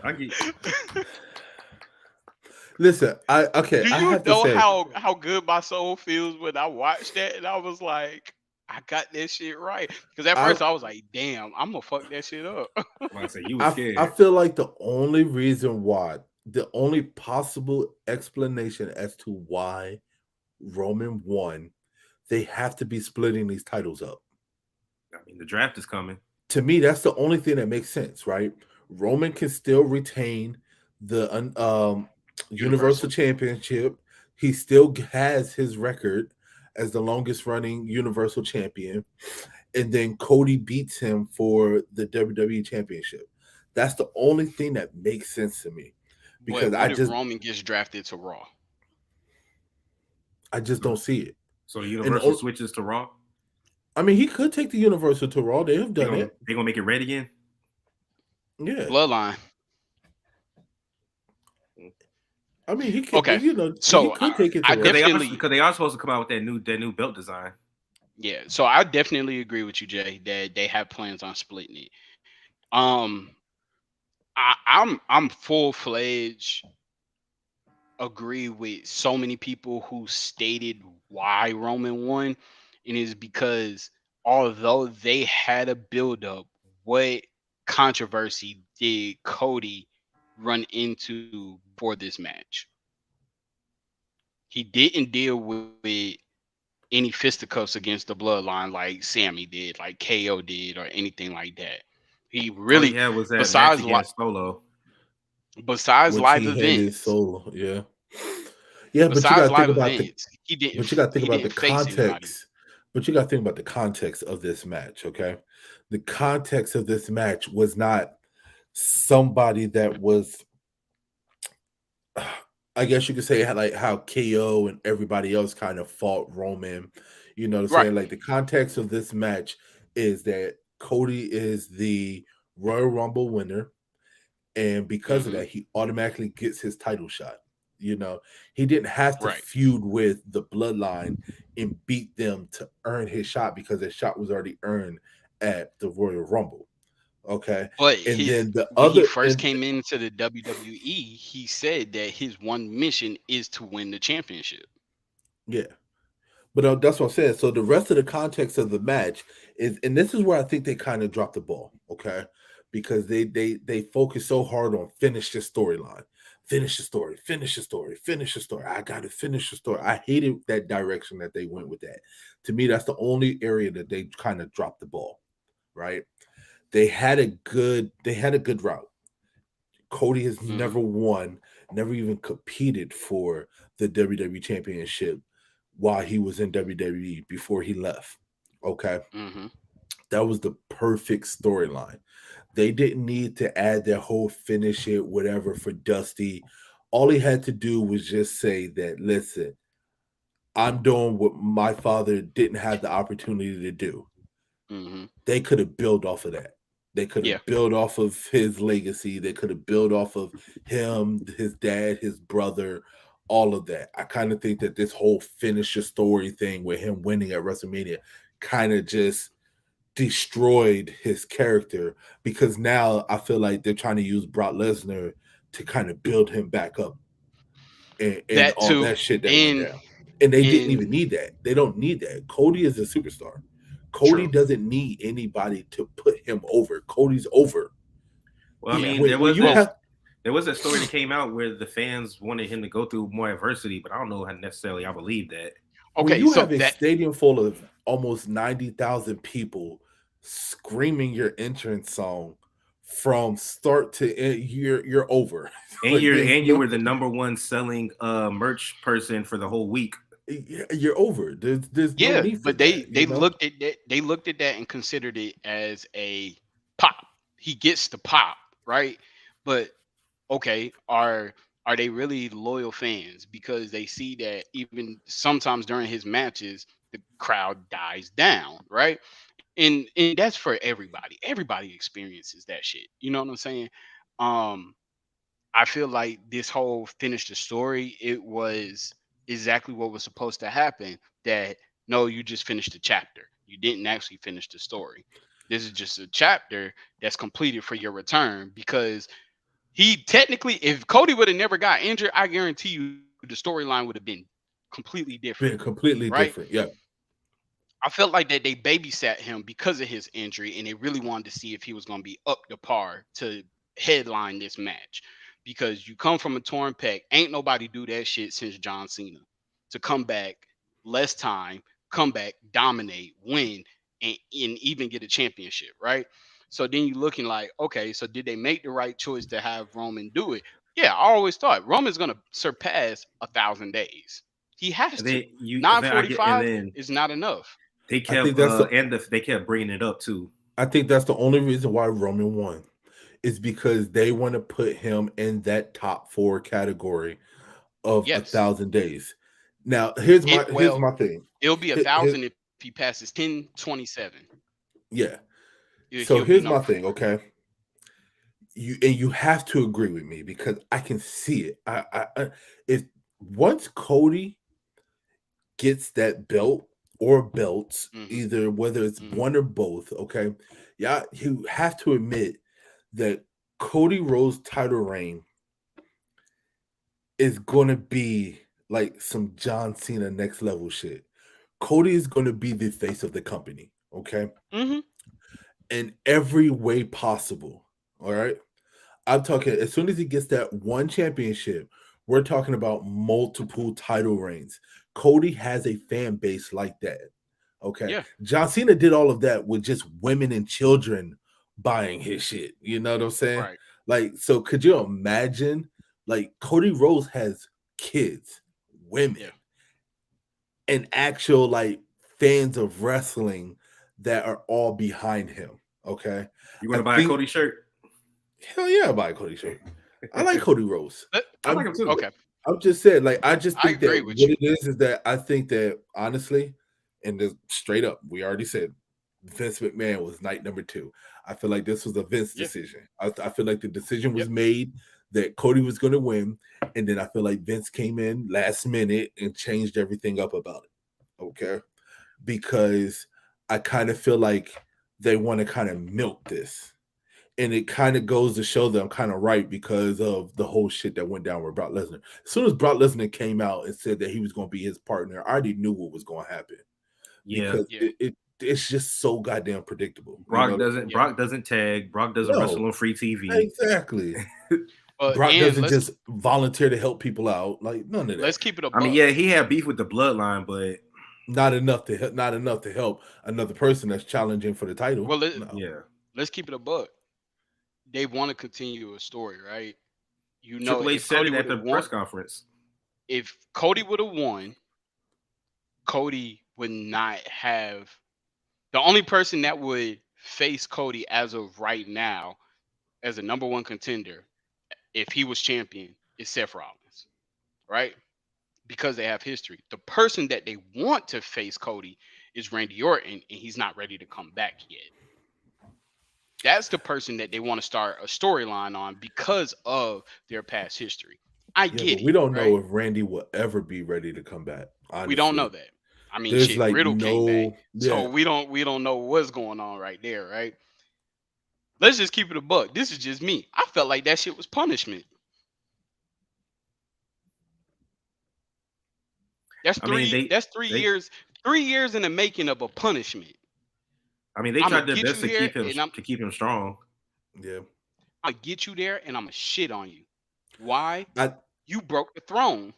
Speaker 1: I get
Speaker 3: Listen,
Speaker 2: Do
Speaker 3: I
Speaker 2: you
Speaker 3: have to
Speaker 2: know
Speaker 3: say,
Speaker 2: how good my soul feels when I watched that and I was like, I got that shit right. Because at first I was like, damn, I'm gonna fuck that shit up.
Speaker 1: I say you was scared.
Speaker 3: I feel like the only reason why, the only possible explanation as to why Roman won, they have to be splitting these titles up.
Speaker 1: I mean, the draft is coming.
Speaker 3: To me, that's the only thing that makes sense, right? Roman can still retain the Universal Championship. He still has his record as the longest running Universal Champion. And then Cody beats him for the WWE Championship. That's the only thing that makes sense to me. Because
Speaker 2: what if Roman gets drafted to Raw?
Speaker 3: I just don't see it.
Speaker 1: So the Universal switches to Raw.
Speaker 3: I mean, he could take the Universal to Raw. They have done it.
Speaker 1: They're gonna make it red again.
Speaker 3: Yeah.
Speaker 2: Bloodline.
Speaker 3: I mean, he could.
Speaker 2: Okay.
Speaker 3: So he could take it to Raw.
Speaker 1: Because they are supposed to come out with that new belt design.
Speaker 2: Yeah, so I definitely agree with you, Jay, that they have plans on splitting it. I'm full-fledged agree with so many people who stated why Roman won, and it's because although they had a build-up, what controversy did Cody run into for this match? He didn't deal with any fisticuffs against the bloodline like Sammy did, like KO did, or anything like that. He really
Speaker 1: was that
Speaker 2: besides
Speaker 1: match against Solo.
Speaker 2: Besides
Speaker 3: which
Speaker 2: live
Speaker 3: he handed
Speaker 2: events,
Speaker 3: solo. Yeah, yeah, but you got
Speaker 2: besides
Speaker 3: to think
Speaker 2: live
Speaker 3: about the
Speaker 2: events, he didn't
Speaker 3: but you got to think
Speaker 2: he
Speaker 3: about
Speaker 2: didn't
Speaker 3: the
Speaker 2: face anybody.
Speaker 3: context. But you got to think about the context of this match. Okay, the context of this match was not somebody that was, I guess you could say, like how KO and everybody else kind of fought Roman. You know what I'm
Speaker 2: Right.
Speaker 3: saying? Like the context of this match is that Cody is the Royal Rumble winner, and because of
Speaker 2: Hmm.
Speaker 3: that, he automatically gets his title shot. You know, he didn't have to
Speaker 2: Right.
Speaker 3: feud with the Bloodline and beat them to earn his shot because his shot was already earned at the Royal Rumble. Okay,
Speaker 2: But
Speaker 3: and
Speaker 2: his
Speaker 3: then the
Speaker 2: when he
Speaker 3: other,
Speaker 2: first
Speaker 3: and
Speaker 2: came into the WWE, he said that his one mission is to win the championship.
Speaker 3: yeah, but that's what I'm saying. So the rest of the context of the match is, and this is where I think they kind of dropped the ball. Okay, because they focus so hard on finish the storyline, finish the story, finish the story, finish the story. I got to finish the story. I hated that direction that they went with that. To me, that's the only area that they kind of dropped the ball. Right? They had a good route. Cody has
Speaker 2: Hmm.
Speaker 3: never won, never even competed for the WWE Championship while he was in WWE before he left. Okay.
Speaker 2: Hmm.
Speaker 3: That was the perfect storyline. They didn't need to add their whole finish it, whatever, for Dusty. All he had to do was just say that, listen, I'm doing what my father didn't have the opportunity to do.
Speaker 2: Hmm.
Speaker 3: They could have built off of that. They could
Speaker 2: Yeah.
Speaker 3: have built off of his legacy. They could have built off of him, his dad, his brother, all of that. I kind of think that this whole finish your story thing with him winning at WrestleMania kind of just destroyed his character because now I feel like they're trying to use Brock Lesnar to kind of build him back up and
Speaker 2: That
Speaker 3: all
Speaker 2: too.
Speaker 3: that shit that went
Speaker 2: And
Speaker 3: down. And they didn't
Speaker 2: and
Speaker 3: even need that. They don't need that. Cody is a superstar. Cody
Speaker 2: true.
Speaker 3: doesn't need anybody to put him over. Cody's over.
Speaker 1: Well, I
Speaker 2: Yeah.
Speaker 1: mean,
Speaker 3: When you
Speaker 2: Well,
Speaker 3: have
Speaker 1: there was a story that came out where the fans wanted him to go through more adversity, but I don't know how necessarily I believe that.
Speaker 3: when
Speaker 2: okay,
Speaker 3: you
Speaker 2: so
Speaker 3: have a
Speaker 2: that
Speaker 3: stadium full of almost 90,000 people screaming your entrance song from start to end, you're over.
Speaker 1: And
Speaker 3: Like there's
Speaker 1: you
Speaker 3: no,
Speaker 1: were the number one selling merch person for the whole week.
Speaker 3: you're over. There's no
Speaker 2: yeah,
Speaker 3: need for
Speaker 2: but
Speaker 3: that,
Speaker 2: they
Speaker 3: you know?
Speaker 2: looked at that, they looked at that and considered it as a pop. He gets the pop, right? But okay, are they really loyal fans because they see that even sometimes during his matches the crowd dies down, right? And that's for everybody. Everybody experiences that shit. You know what I'm saying? Um I feel like this whole finish the story, it was exactly what was supposed to happen. That no, you just finished the chapter. You didn't actually finish the story. This is just a chapter that's completed for your return because he technically, if Cody would have never got injured, I guarantee you the storyline would have been completely different,
Speaker 3: Being completely
Speaker 2: right?
Speaker 3: different. Yeah.
Speaker 2: I felt like that they babysat him because of his injury, and they really wanted to see if he was going to be up to par to headline this match. Because you come from a torn pec, ain't nobody do that shit since John Cena. To come back, less time, come back, dominate, win, and even get a championship, right? So then you're looking like, okay, so did they make the right choice to have Roman do it? Yeah, I always thought Roman's going to surpass 1,000 days. He has
Speaker 1: And
Speaker 2: to.
Speaker 1: then I get, and
Speaker 2: 945
Speaker 1: then
Speaker 2: is not enough.
Speaker 1: they
Speaker 3: I
Speaker 1: kept
Speaker 3: think that's the
Speaker 1: they kept bringing it up too.
Speaker 3: I think that's the only reason why Roman won is because they want to put him in that top four category of a
Speaker 2: Yes.
Speaker 3: thousand days. Now, here's my
Speaker 2: Well,
Speaker 3: thing.
Speaker 2: it'll be a
Speaker 3: Here-
Speaker 2: thousand if he passes 1027.
Speaker 3: yeah.
Speaker 2: He'll
Speaker 3: So
Speaker 2: be
Speaker 3: here's
Speaker 2: number
Speaker 3: my
Speaker 2: four.
Speaker 3: thing. Okay, you have to agree with me because I can see it. If once Cody gets that belt or belts,
Speaker 2: Hmm.
Speaker 3: either whether it's
Speaker 2: Hmm.
Speaker 3: one or both, okay, yeah, you have to admit that Cody Rhodes' title reign is going to be like some John Cena next level shit. Cody is going to be the face of the company, okay,
Speaker 2: Hmm.
Speaker 3: in every way possible. All right. I'm talking as soon as he gets that one championship, we're talking about multiple title reigns. Cody has a fan base like that. Okay.
Speaker 2: Yeah.
Speaker 3: John Cena did all of that with just women and children buying his shit. You know what I'm saying?
Speaker 2: Right.
Speaker 3: Like, so could you imagine? Like, Cody Rhodes has kids, women,
Speaker 2: Yeah.
Speaker 3: and actual like fans of wrestling that are all behind him. Okay,
Speaker 1: You
Speaker 3: I
Speaker 1: want to buy a
Speaker 3: think
Speaker 1: Cody shirt?
Speaker 3: hell yeah, I buy a Cody shirt. I like Cody Rhodes.
Speaker 2: Let-
Speaker 1: I like
Speaker 3: I'm
Speaker 1: him too.
Speaker 2: Okay.
Speaker 3: I'm just saying, like, I just
Speaker 2: I
Speaker 3: think that
Speaker 2: agree with
Speaker 3: what
Speaker 2: you.
Speaker 3: it is that I think that honestly, and this straight up, we already said Vince McMahon was night number two. I feel like this was a Vince
Speaker 2: Yeah.
Speaker 3: decision. I feel like the decision was
Speaker 2: Yep.
Speaker 3: made that Cody was going to win, and then I feel like Vince came in last minute and changed everything up about it. Okay, because I kind of feel like they want to kind of milk this. And it kind of goes to show that I'm kind of right because of the whole shit that went down with Brock Lesnar. As soon as Brock Lesnar came out and said that he was going to be his partner, I already knew what was going to happen
Speaker 1: Yeah.
Speaker 3: because
Speaker 2: Yeah.
Speaker 3: it's just so goddamn predictable. You
Speaker 1: Brock
Speaker 3: know,
Speaker 1: doesn't
Speaker 2: Yeah.
Speaker 1: Brock doesn't tag. Brock doesn't wrestle
Speaker 3: no,
Speaker 1: on free TV.
Speaker 3: exactly. Brock
Speaker 2: And
Speaker 3: doesn't just volunteer to help people out. Like none of that.
Speaker 2: let's keep it a
Speaker 1: I mean,
Speaker 2: buck.
Speaker 1: yeah, he had beef with the bloodline, but
Speaker 3: Not enough to help another person that's challenging for the title.
Speaker 2: Well,
Speaker 3: No.
Speaker 1: yeah.
Speaker 2: let's keep it a buck. They want to continue a story, right? You know,
Speaker 1: Triple H
Speaker 2: if
Speaker 1: said
Speaker 2: Cody
Speaker 1: it
Speaker 2: would
Speaker 1: at
Speaker 2: have
Speaker 1: the
Speaker 2: won,
Speaker 1: press conference.
Speaker 2: if Cody would have won, Cody would not have. The only person that would face Cody as of right now as a number one contender, if he was champion, is Seth Rollins, right? Because they have history. The person that they want to face Cody is Randy Orton, and he's not ready to come back yet. That's the person that they want to start a storyline on because of their past history. I
Speaker 3: Yeah,
Speaker 2: get
Speaker 3: but we
Speaker 2: it,
Speaker 3: don't know
Speaker 2: right?
Speaker 3: if Randy will ever be ready to come back.
Speaker 2: We don't know
Speaker 3: Honestly,
Speaker 2: that. I mean,
Speaker 3: there's
Speaker 2: shit,
Speaker 3: like
Speaker 2: Riddle came back,
Speaker 3: no,
Speaker 2: so
Speaker 3: yeah,
Speaker 2: we don't know what's going on right there, right? Let's just keep it a buck. This is just me. I felt like that shit was punishment. That's
Speaker 1: I mean,
Speaker 2: three. That's three
Speaker 1: they
Speaker 2: years. 3 years in the making of a punishment.
Speaker 1: I mean they
Speaker 2: I'm gonna
Speaker 1: tried their
Speaker 2: get
Speaker 1: best
Speaker 2: you here, and
Speaker 1: to keep him strong.
Speaker 3: yeah.
Speaker 2: I'm gonna get you there, and I'm gonna shit on you. Why?
Speaker 3: I
Speaker 2: You broke the throne.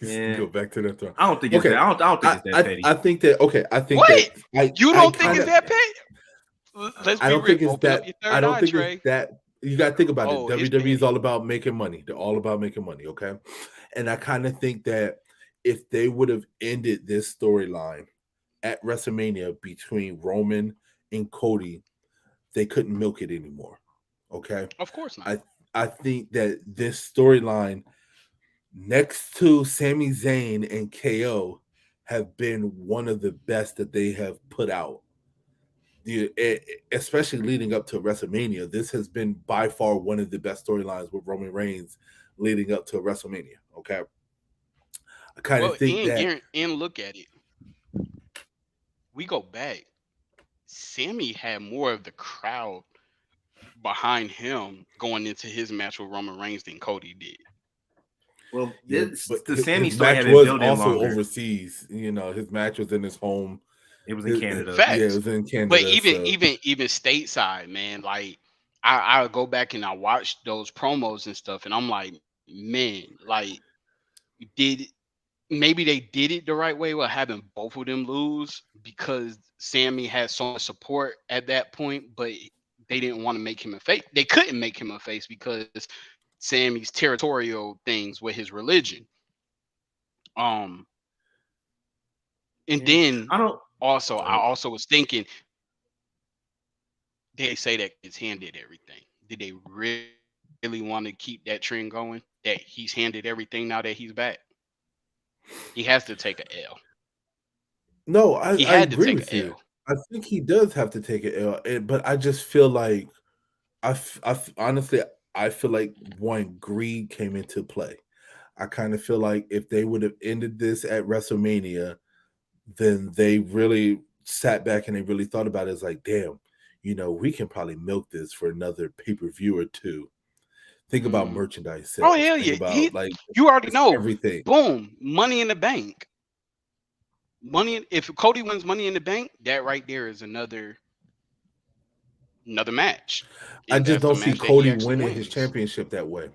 Speaker 1: Yeah.
Speaker 3: go back to the throne.
Speaker 1: I don't think it's
Speaker 3: Okay,
Speaker 1: that. I don't think it's that petty.
Speaker 3: I think that okay. I think
Speaker 2: What?
Speaker 3: that
Speaker 2: You
Speaker 3: I
Speaker 2: don't think
Speaker 3: kind
Speaker 2: it's
Speaker 3: of
Speaker 2: that bad? Let's
Speaker 3: I
Speaker 2: be
Speaker 3: don't
Speaker 2: real.
Speaker 3: think it's
Speaker 2: Open up
Speaker 3: that
Speaker 2: your
Speaker 3: I
Speaker 2: third
Speaker 3: don't
Speaker 2: eye,
Speaker 3: think it's
Speaker 2: Trey.
Speaker 3: that you got to think about it.
Speaker 2: Oh, it's
Speaker 3: WWE is
Speaker 2: petty.
Speaker 3: all about making money. They're all about making money. Okay, and I kind of think that if they would have ended this storyline at WrestleMania between Roman and Cody, they couldn't milk it anymore. Okay,
Speaker 2: Of course not.
Speaker 3: I think that this storyline next to Sami Zayn and KO have been one of the best that they have put out. Especially leading up to WrestleMania, this has been by far one of the best storylines with Roman Reigns leading up to WrestleMania. Okay, I kind of
Speaker 2: Well,
Speaker 3: think that
Speaker 2: and look at it. We go back. Sammy had more of the crowd behind him going into his match with Roman Reigns than Cody did.
Speaker 1: Well,
Speaker 3: yeah,
Speaker 1: this
Speaker 3: but
Speaker 1: the Sammy
Speaker 3: his
Speaker 1: story
Speaker 3: match
Speaker 1: had been
Speaker 3: was
Speaker 1: building
Speaker 3: also
Speaker 1: longer.
Speaker 3: overseas. You know, his match was in his home.
Speaker 1: It was in Canada.
Speaker 3: Yeah, it
Speaker 2: Facts.
Speaker 3: was in
Speaker 2: But
Speaker 3: Canada.
Speaker 2: even
Speaker 3: So
Speaker 2: even even stateside, man, like I go back and I watch those promos and stuff, and I'm like, man, like did maybe they did it the right way with having both of them lose because Sammy had so much support at that point, but they didn't want to make him a face. They couldn't make him a face because Sammy's territorial things with his religion. Um, and
Speaker 1: Yeah.
Speaker 2: then
Speaker 1: I don't.
Speaker 2: also
Speaker 3: go
Speaker 2: I
Speaker 3: ahead.
Speaker 2: also was thinking they say that his hand did everything. Did they really want to keep that trend going? That he's handed everything now that he's back? He has to take a L.
Speaker 3: No,
Speaker 2: He
Speaker 3: I
Speaker 2: had to
Speaker 3: agree
Speaker 2: take
Speaker 3: with
Speaker 2: a
Speaker 3: you.
Speaker 2: L.
Speaker 3: I think he does have to take an L, but I just feel like honestly, I feel like one greed came into play. I kind of feel like if they would have ended this at WrestleMania, then they really sat back and they really thought about it. It's like, damn, we can probably milk this for another pay per view or two. Think about
Speaker 2: Mhm.
Speaker 3: merchandise
Speaker 2: Oh
Speaker 3: sales.
Speaker 2: hell
Speaker 3: Think
Speaker 2: yeah,
Speaker 3: about like
Speaker 2: you already
Speaker 3: just
Speaker 2: know.
Speaker 3: everything.
Speaker 2: Boom, Money in the Bank. If Cody wins Money in the Bank, that right there is another match,
Speaker 3: I
Speaker 2: and
Speaker 3: just
Speaker 2: that's the
Speaker 3: don't see
Speaker 2: match that he
Speaker 3: Cody
Speaker 2: actually
Speaker 3: winning his
Speaker 2: wins.
Speaker 3: championship that way.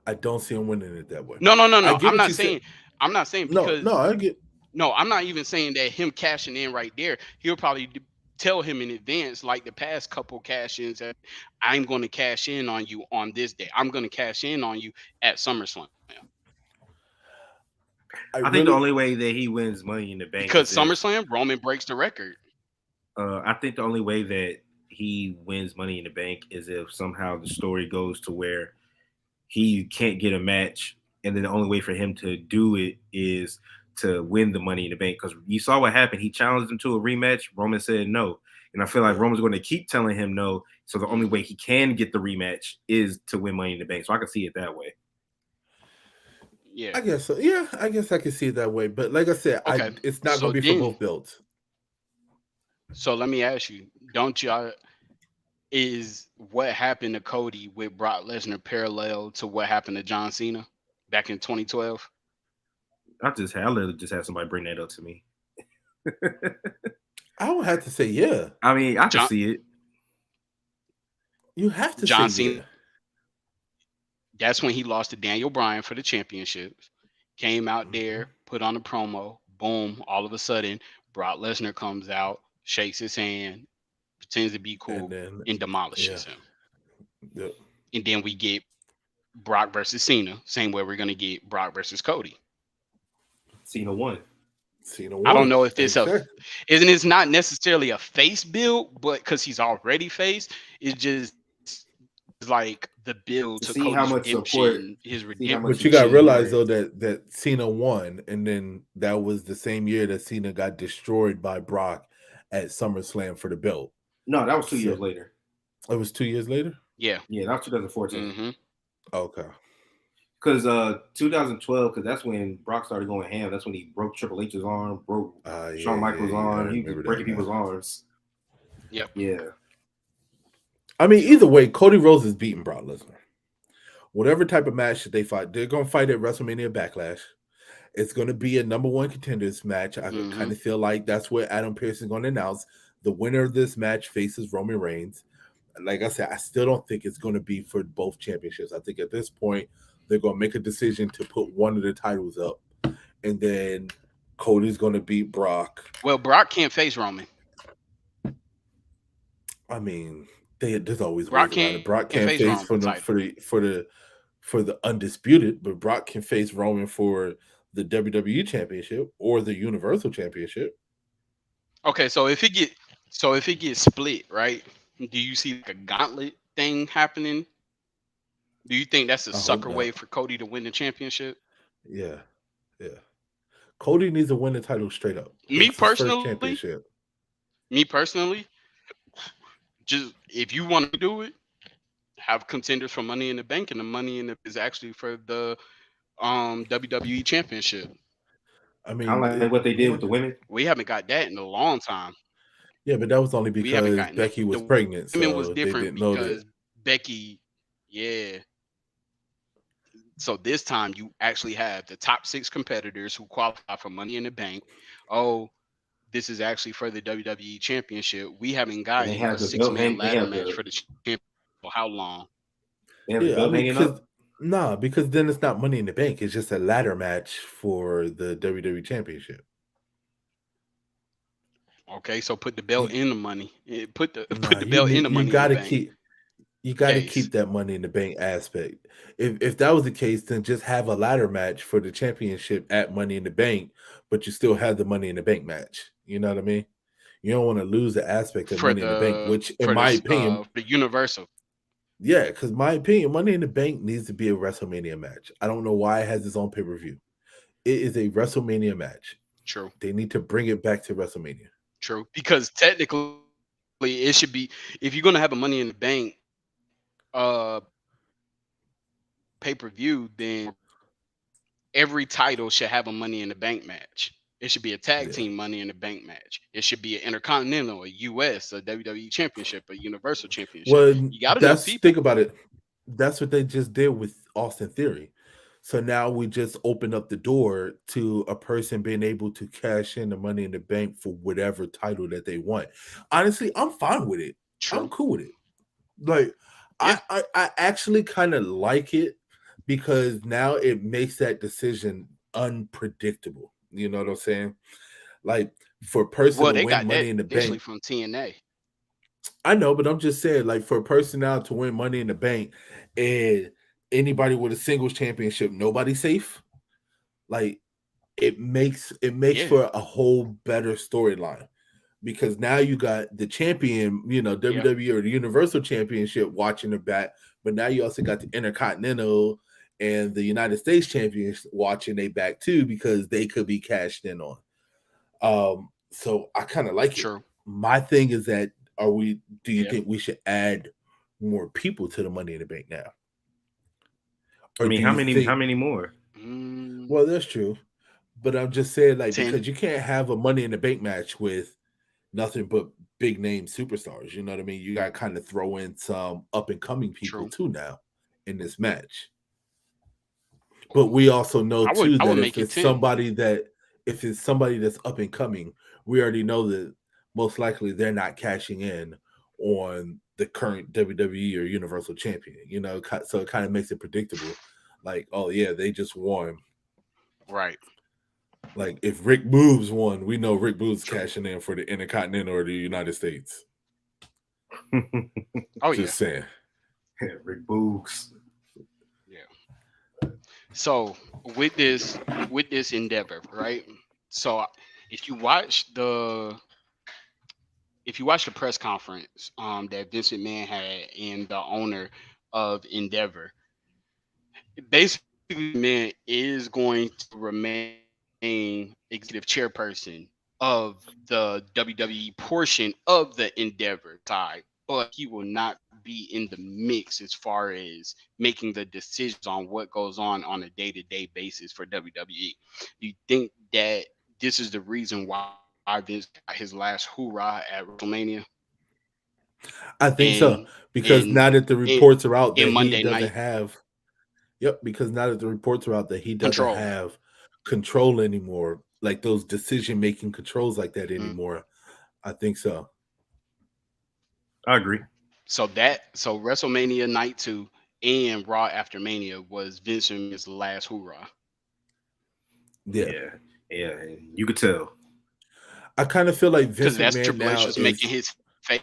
Speaker 3: I don't see him winning it that way.
Speaker 2: No, no, no,
Speaker 3: I
Speaker 2: no.
Speaker 3: get what you said.
Speaker 2: I'm not saying
Speaker 3: No,
Speaker 2: because
Speaker 3: I get.
Speaker 2: no, I'm not even saying that him cashing in right there. He'll probably tell him in advance, like the past couple cash ins, that I'm going to cash in on you on this day. I'm going to cash in on you at SummerSlam.
Speaker 3: I
Speaker 1: I think the
Speaker 3: really,
Speaker 1: only way that he wins Money in the Bank
Speaker 2: Because
Speaker 1: is if
Speaker 2: SummerSlam, Roman breaks the record.
Speaker 1: I think the only way that he wins Money in the Bank is if somehow the story goes to where he can't get a match, and then the only way for him to do it is to win the Money in the Bank. Because you saw what happened. He challenged him to a rematch. Roman said no, and I feel like
Speaker 3: yeah.
Speaker 1: Roman's going to keep telling him no. So the only way he can get the rematch is to win Money in the Bank. So I can see it that way.
Speaker 2: Yeah.
Speaker 3: I guess so. Yeah, I guess I can see it that way. But like I said,
Speaker 2: Okay.
Speaker 3: it's not
Speaker 2: So
Speaker 3: going to be for
Speaker 2: then,
Speaker 3: both belts.
Speaker 2: so let me ask you, don't y'all, is what happened to Cody with Brock Lesnar parallel to what happened to John Cena back in 2012?
Speaker 1: I literally just had somebody bring that up to me.
Speaker 3: I would have to say yeah.
Speaker 1: I mean, I can
Speaker 2: John
Speaker 1: see it.
Speaker 3: You have to say
Speaker 2: John
Speaker 3: yeah.
Speaker 2: Cena, that's when he lost to Daniel Bryan for the championships. Came out
Speaker 3: Mhm.
Speaker 2: there, put on a promo, boom, all of a sudden, Brock Lesnar comes out, shakes his hand, pretends to be
Speaker 3: And
Speaker 2: cool,
Speaker 3: then
Speaker 2: and
Speaker 3: yeah,
Speaker 2: demolishes him.
Speaker 3: yep.
Speaker 2: And then we get Brock versus Cena, same way we're gonna get Brock versus Cody.
Speaker 1: Cena won.
Speaker 3: Cena
Speaker 2: I don't
Speaker 3: won.
Speaker 2: know if it's a,
Speaker 3: Exactly.
Speaker 2: isn't it's not necessarily a face build, but because he's already face, it's just like the build
Speaker 1: To
Speaker 2: to
Speaker 1: see how
Speaker 2: Cody's
Speaker 1: much support,
Speaker 2: redemption, his
Speaker 1: see how much
Speaker 3: But you got to
Speaker 1: support he
Speaker 2: redemption.
Speaker 3: realize
Speaker 1: had.
Speaker 3: though that Cena won, and then that was the same year that Cena got destroyed by Brock at SummerSlam for the belt.
Speaker 1: No, that was 2 years
Speaker 3: So
Speaker 1: later.
Speaker 3: it was 2 years later.
Speaker 2: Yeah.
Speaker 1: Yeah, that was 2014.
Speaker 2: Mm-hmm.
Speaker 3: Okay.
Speaker 1: Because 2012, because that's when Brock started going ham. That's when he broke Triple H's arm, broke
Speaker 3: Yeah,
Speaker 1: Shawn
Speaker 3: yeah,
Speaker 1: Michaels'
Speaker 3: yeah. I
Speaker 1: arm. He was
Speaker 3: remember
Speaker 1: just
Speaker 3: that
Speaker 1: breaking
Speaker 3: now.
Speaker 1: people's arms.
Speaker 2: Yep.
Speaker 1: Yeah.
Speaker 3: I mean, either
Speaker 2: So
Speaker 3: way, Cody Rhodes is beating Brock Lesnar. Whatever type of match that they fight, they're gonna fight at WrestleMania Backlash. It's gonna be a number one contenders match. I
Speaker 2: mm-hmm.
Speaker 3: kind of feel like that's what Adam Pearce is gonna announce. The winner of this match faces Roman Reigns. Like I said, I still don't think it's going to be for both championships. I think at this point they're going to make a decision to put one of the titles up, and then Cody's going to beat Brock.
Speaker 2: Well, Brock can't face Roman.
Speaker 3: I mean, there's always
Speaker 2: Brock
Speaker 3: ways around
Speaker 2: can't
Speaker 3: it. Brock
Speaker 2: face
Speaker 3: can't
Speaker 2: Roman
Speaker 3: face
Speaker 2: title.
Speaker 3: for the undisputed, but Brock can face Roman for the WWE Championship or the Universal Championship.
Speaker 2: Okay, so if it gets split, right? Do you see like a gauntlet thing happening? Do you think that's a
Speaker 3: I hope
Speaker 2: sucker way
Speaker 3: not.
Speaker 2: for Cody to win the championship?
Speaker 3: Yeah, yeah. Cody needs to win the title straight up.
Speaker 2: Me
Speaker 3: It's his first
Speaker 2: personally,
Speaker 3: championship.
Speaker 2: me personally, just if you want to do it, have contenders for Money in the Bank, and the Money in the is actually for the WWE Championship.
Speaker 3: I
Speaker 1: Kind
Speaker 3: mean,
Speaker 1: of like what they did with the women.
Speaker 2: We haven't got that in a long time.
Speaker 3: yeah, but that was only
Speaker 2: We haven't
Speaker 3: because
Speaker 2: gotten that.
Speaker 3: Becky was
Speaker 2: The
Speaker 3: pregnant,
Speaker 2: women was
Speaker 3: so they
Speaker 2: different
Speaker 3: didn't know that.
Speaker 2: because Becky, yeah. So this time you actually have the top six competitors who qualify for Money in the Bank. Oh, this is actually for the WWE Championship. We haven't
Speaker 1: And they
Speaker 2: gotten a
Speaker 1: have the belt
Speaker 2: six-man
Speaker 1: hang.
Speaker 2: ladder match for the championship for how long?
Speaker 1: They have the
Speaker 3: Yeah, I
Speaker 1: belt
Speaker 3: mean,
Speaker 1: hanging up.
Speaker 3: because then it's not Money in the Bank. It's just a ladder match for the WWE Championship.
Speaker 2: Okay, so put the belt
Speaker 3: You,
Speaker 2: in the money. Put the
Speaker 3: nah,
Speaker 2: put the belt in the
Speaker 3: you
Speaker 2: Money in
Speaker 3: got
Speaker 2: the
Speaker 3: to
Speaker 2: Bank
Speaker 3: keep you got to
Speaker 2: case.
Speaker 3: keep that Money in the Bank aspect. If that was the case, then just have a ladder match for the championship at Money in the Bank, but you still have the Money in the Bank match. You know what I mean? You don't want to lose the aspect of
Speaker 2: for
Speaker 3: Money in the Bank, which, in my opinion,
Speaker 2: the Universal.
Speaker 3: yeah, because my opinion, Money in the Bank needs to be a WrestleMania match. I don't know why it has its own pay per view. It is a WrestleMania match.
Speaker 2: True,
Speaker 3: They need to bring it back to WrestleMania.
Speaker 2: true. Because technically, it should be if you're gonna have a Money in the Bank pay per view, then every title should have a Money in the Bank match. It should be a tag
Speaker 3: Yeah.
Speaker 2: team Money in the Bank match. It should be an Intercontinental, a US, a WWE Championship, a Universal Championship.
Speaker 3: Well,
Speaker 2: You got enough
Speaker 3: that's
Speaker 2: people.
Speaker 3: think about it. That's what they just did with Austin Theory. So now we just open up the door to a person being able to cash in the Money in the Bank for whatever title that they want. Honestly, I'm fine with it. I'm
Speaker 2: True.
Speaker 3: cool with it. Like
Speaker 2: Yeah.
Speaker 3: I actually kind of like it because now it makes that decision unpredictable. You know what I'm saying? Like for a person
Speaker 2: Well,
Speaker 3: to
Speaker 2: they
Speaker 3: win
Speaker 2: got that
Speaker 3: Money in the
Speaker 2: initially
Speaker 3: Bank.
Speaker 2: from TNA.
Speaker 3: I know, but I'm just saying, like, for a person now to win Money in the Bank and anybody with a singles championship, nobody's safe. Like, it makes
Speaker 2: Yeah,
Speaker 3: for a whole better storyline because now you got the champion,
Speaker 2: yeah,
Speaker 3: WWE or the Universal Championship watching the back, but now you also got the Intercontinental and the United States champions watching they back too because they could be cashed in on. So I kind of like it.
Speaker 2: true.
Speaker 3: My thing is that do you
Speaker 2: Yeah.
Speaker 3: think we should add more people to the Money in the Bank now?
Speaker 1: I
Speaker 3: Or
Speaker 1: mean,
Speaker 3: do
Speaker 1: how
Speaker 3: you
Speaker 1: many? How
Speaker 3: think
Speaker 1: many more?
Speaker 3: well that's true. But I'm just saying, like,
Speaker 2: 10.
Speaker 3: because you can't have a Money in the Bank match with nothing but big name superstars. You know what I mean? You got to kind of throw in some up and coming people
Speaker 2: True.
Speaker 3: too now in this match. But we also know too
Speaker 2: I
Speaker 3: that
Speaker 2: would make it 10.
Speaker 3: if it's somebody that's up and coming, we already know that most likely they're not cashing in on the current WWE or Universal Champion. So it kind of makes it predictable. Like, oh yeah, they just won.
Speaker 2: Right.
Speaker 3: Like if Rick Moves won, we know Rick Moves
Speaker 2: True.
Speaker 3: cashing in for the Intercontinental or the United States.
Speaker 2: Oh yeah.
Speaker 3: Just saying.
Speaker 1: Rick Boogs.
Speaker 2: Yeah. So with this endeavor, right? So if you watch the press conference that Vince McMahon had and the owner of Endeavor, basically man is going to remain executive chairperson of the WWE portion of the Endeavor side, but he will not be in the mix as far as making the decisions on what goes on a day-to-day basis for WWE. You think that this is the reason why Vince got his last hoorah at WrestleMania
Speaker 3: I think so
Speaker 2: and
Speaker 3: because
Speaker 2: and
Speaker 3: now that the
Speaker 2: in,
Speaker 3: reports are out
Speaker 2: in
Speaker 3: that he
Speaker 2: Monday
Speaker 3: doesn't
Speaker 2: Night
Speaker 3: have, yep, because now that the reports are out that he doesn't
Speaker 2: Control.
Speaker 3: have control anymore, like those decision making controls like that
Speaker 2: Mhm.
Speaker 3: anymore. I think so.
Speaker 1: I agree.
Speaker 2: So WrestleMania Night 2 and Raw After Mania was Vince McMahon's last hoorah.
Speaker 3: Yeah,
Speaker 1: Yeah, yeah. You could tell.
Speaker 3: I kind of feel like
Speaker 2: Because
Speaker 3: Vince
Speaker 2: that's
Speaker 3: McMahon
Speaker 2: Triple H
Speaker 3: now
Speaker 2: was making
Speaker 3: is.
Speaker 2: his face.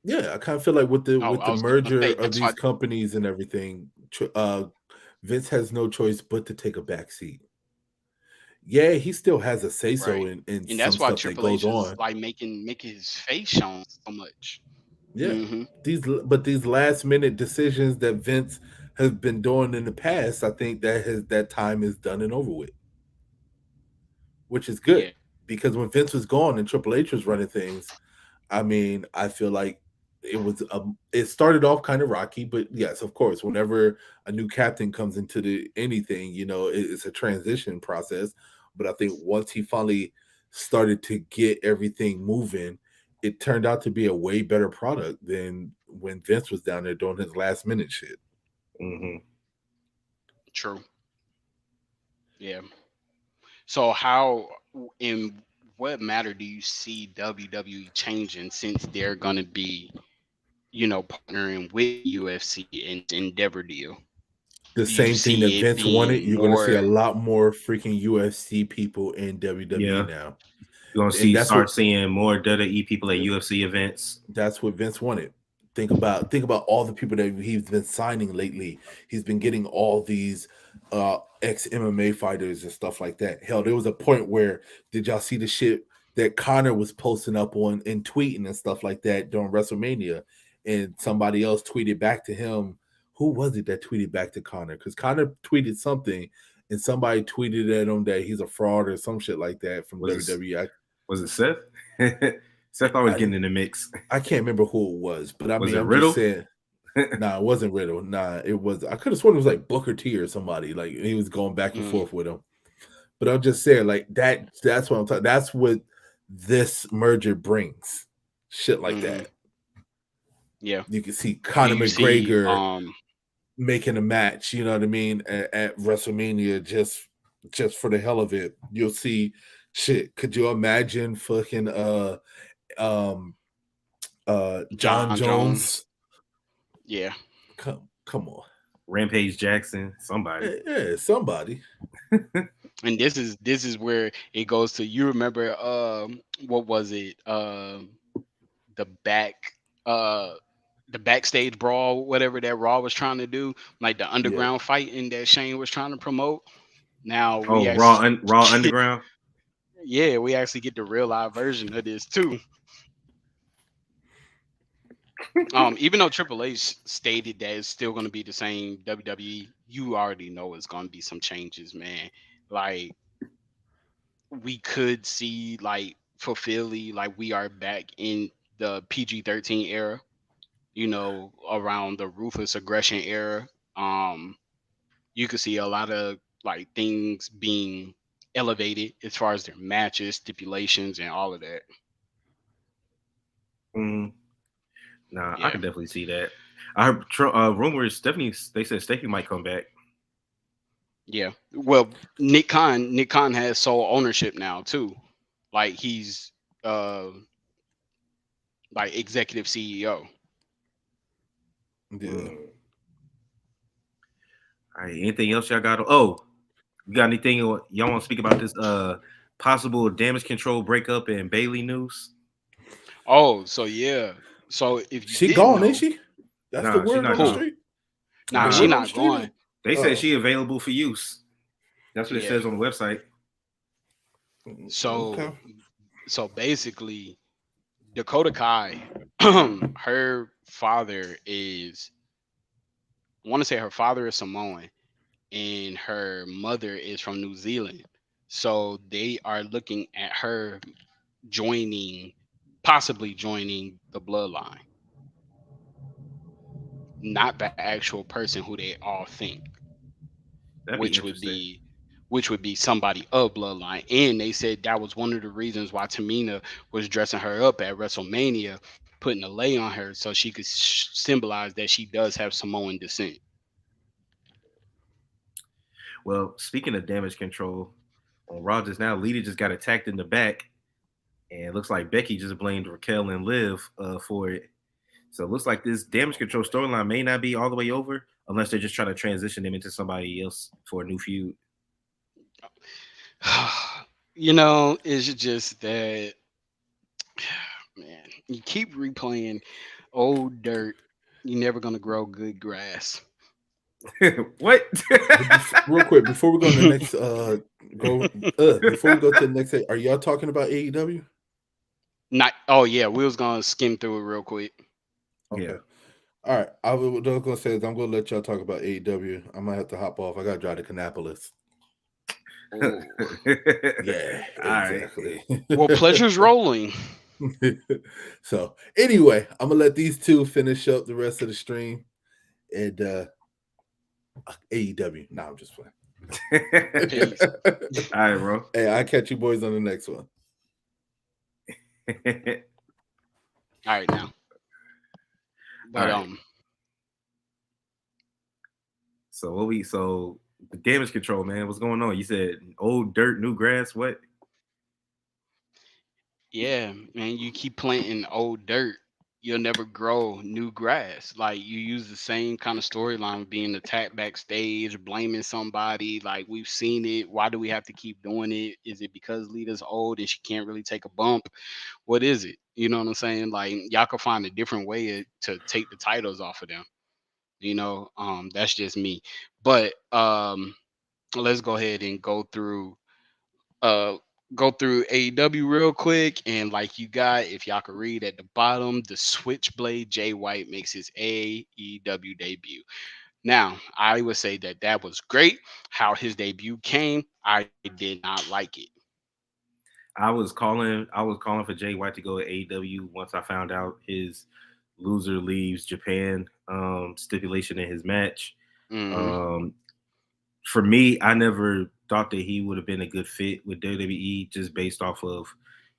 Speaker 3: Yeah, I kind of feel like with the
Speaker 2: Oh,
Speaker 3: with
Speaker 2: I
Speaker 3: the
Speaker 2: was gonna
Speaker 3: merger
Speaker 2: say
Speaker 3: of
Speaker 2: that's
Speaker 3: these
Speaker 2: why.
Speaker 3: companies and everything, Vince has no choice but to take a back seat. Yeah, he still has a say so
Speaker 2: Right.
Speaker 3: in
Speaker 2: And
Speaker 3: some
Speaker 2: that's why
Speaker 3: stuff that
Speaker 2: Triple
Speaker 3: goes
Speaker 2: H is
Speaker 3: on.
Speaker 2: like making his face shown so much.
Speaker 3: Yeah,
Speaker 2: Hmm.
Speaker 3: these last minute decisions that Vince has been doing in the past, I think that time is done and over with, which is good
Speaker 2: Yeah.
Speaker 3: because when Vince was gone and Triple H was running things, I mean, I feel like it started off kind of rocky, but yes, of course, whenever a new captain comes into the anything, it's a transition process. But I think once he finally started to get everything moving, it turned out to be a way better product than when Vince was down there doing his last minute shit.
Speaker 1: Hmm.
Speaker 2: True. Yeah. So how in what matter do you see WWE changing since they're gonna be, partnering with UFC in this Endeavor deal?
Speaker 3: The
Speaker 2: Do you
Speaker 3: same thing that
Speaker 2: see it
Speaker 3: Vince wanted,
Speaker 2: being
Speaker 3: you're going to see a
Speaker 2: more
Speaker 3: lot more freaking UFC people in WWE
Speaker 1: Yeah,
Speaker 3: now,
Speaker 1: you're gonna
Speaker 3: and
Speaker 1: start seeing more WWE people at UFC events.
Speaker 3: that's what Vince wanted. Think about all the people that he's been signing lately. He's been getting all these ex MMA fighters and stuff like that. Hell, there was a point where did y'all see the shit that Connor was posting up on and tweeting and stuff like that during WrestleMania, and somebody else tweeted back to him. Who was it that tweeted back to Connor? Because Connor tweeted something, and somebody tweeted at him that he's a fraud or some shit like that from
Speaker 1: Was it
Speaker 3: WWE.
Speaker 1: was it Seth? Seth always
Speaker 3: I
Speaker 1: getting in the mix.
Speaker 3: I can't remember who it was, but I
Speaker 1: Was
Speaker 3: mean,
Speaker 1: it
Speaker 3: I'm just
Speaker 1: Riddle?
Speaker 3: saying. Nah, it wasn't Riddle. Nah, it was. I could have sworn it was like Booker T or somebody. Like he was going back and
Speaker 2: mm,
Speaker 3: forth with him. But I'm just saying, like that. That's what I'm talking. That's what this merger brings. Shit like
Speaker 2: hmm
Speaker 3: that.
Speaker 2: yeah.
Speaker 3: You can see
Speaker 2: Do
Speaker 3: Conor
Speaker 2: you see
Speaker 3: McGregor making a match. You know what I mean at WrestleMania just for the hell of it. You'll see shit. Could you imagine fucking um John
Speaker 2: John Jones?
Speaker 3: Jones?
Speaker 2: Yeah.
Speaker 3: Come on.
Speaker 1: Rampage Jackson? Somebody.
Speaker 3: Yeah, somebody.
Speaker 2: And this is where it goes to, you remember what was it? The back uh the backstage brawl, whatever that Raw was trying to do, like the
Speaker 3: Yeah.
Speaker 2: underground fighting that Shane was trying to promote. Now we
Speaker 1: Oh,
Speaker 2: actually
Speaker 1: Raw Underground.
Speaker 2: yeah, we actually get the real live version of this too. Even though Triple H stated that it's still going to be the same WWE, you already know it's going to be some changes, man. Like we could see like for Philly, like we are back in the PG-13 era, around the ruthless aggression era. You could see a lot of like things being elevated as far as their matches, stipulations, and all of that.
Speaker 1: Mm, nah, I
Speaker 2: Yeah,
Speaker 1: can definitely see that. I heard rumors Stephanie. They said Stephanie might come back.
Speaker 2: yeah. Well, Nick Khan has sole ownership now too. Like he's uh like executive CEO.
Speaker 3: Yeah.
Speaker 1: Mm. All right. Anything else y'all got? Oh, you got anything y'all want to speak about this possible damage control breakup and Bailey news?
Speaker 2: Oh, so yeah. So if you
Speaker 3: She
Speaker 2: didn't
Speaker 3: gone, ain't
Speaker 2: know,
Speaker 3: she? That's the
Speaker 1: Nah, she
Speaker 3: word
Speaker 1: not
Speaker 3: on the
Speaker 1: gone.
Speaker 2: who?
Speaker 3: street.
Speaker 2: Nah,
Speaker 3: The
Speaker 2: she
Speaker 3: word
Speaker 1: Nah,
Speaker 3: on the
Speaker 2: not
Speaker 3: street
Speaker 2: going.
Speaker 3: is
Speaker 1: they said
Speaker 3: oh.
Speaker 1: she available for use. That's what it
Speaker 2: Yeah.
Speaker 1: says on the website.
Speaker 2: So
Speaker 3: Okay.
Speaker 2: so basically, Dakota Kai, her father is, I want to say her father is Samoan and her mother is from New Zealand. So they are looking at her joining, possibly joining the bloodline, not the actual person who they all think,
Speaker 1: That'd be
Speaker 2: which would
Speaker 1: interesting.
Speaker 2: be which would be somebody of bloodline. And they said that was one of the reasons why Tamina was dressing her up at WrestleMania, putting a lei on her so she could symbolize that she does have Samoan descent.
Speaker 1: Well, speaking of damage control, on Raw just now, Lita just got attacked in the back, and it looks like Becky just blamed Raquel and Liv for it. So it looks like this damage control storyline may not be all the way over unless they're just trying to transition them into somebody else for a new feud.
Speaker 2: It's just that, man, you keep replaying old dirt. You're never gonna grow good grass.
Speaker 1: What?
Speaker 3: Real quick, before we go on the next go before we go to the next are y'all talking about AEW?
Speaker 2: Not. Oh yeah, we was gonna skim through it real quick.
Speaker 1: Yeah.
Speaker 3: Okay. All right. I was gonna say is I'm gonna let y'all talk about AEW. I might have to hop off. I gotta drive to Kannapolis.
Speaker 2: Oh,
Speaker 3: Yeah,
Speaker 1: All right.
Speaker 3: exactly.
Speaker 2: well, pleasure's rolling.
Speaker 3: So anyway, I'm gonna let these two finish up the rest of the stream and AEW. Nah, I'm just playing.
Speaker 2: Peace.
Speaker 1: All right, bro.
Speaker 3: Hey, I'll catch you boys on the next one.
Speaker 2: All right now,
Speaker 1: All
Speaker 2: but
Speaker 1: right. So the damage control, man. What's going on? You said old dirt, new grass. What?
Speaker 2: yeah, man, you keep planting old dirt, you'll never grow new grass. Like you use the same kind of storyline, being attacked backstage, blaming somebody. Like we've seen it. Why do we have to keep doing it? Is it because Lita's old and she can't really take a bump? What is it? You know what I'm saying? Like y'all can find a different way to take the titles off of them. That's just me. But let's go ahead and uh go through AEW real quick. And like you got, if y'all could read at the bottom, the Switchblade Jay White makes his AEW debut. Now, I would say that that was great. How his debut came, I did not like it.
Speaker 1: I was calling for Jay White to go to AEW once I found out his loser leaves Japan stipulation in his match.
Speaker 2: Hmm.
Speaker 1: Um, for me, I never thought that he would have been a good fit with WWE just based off of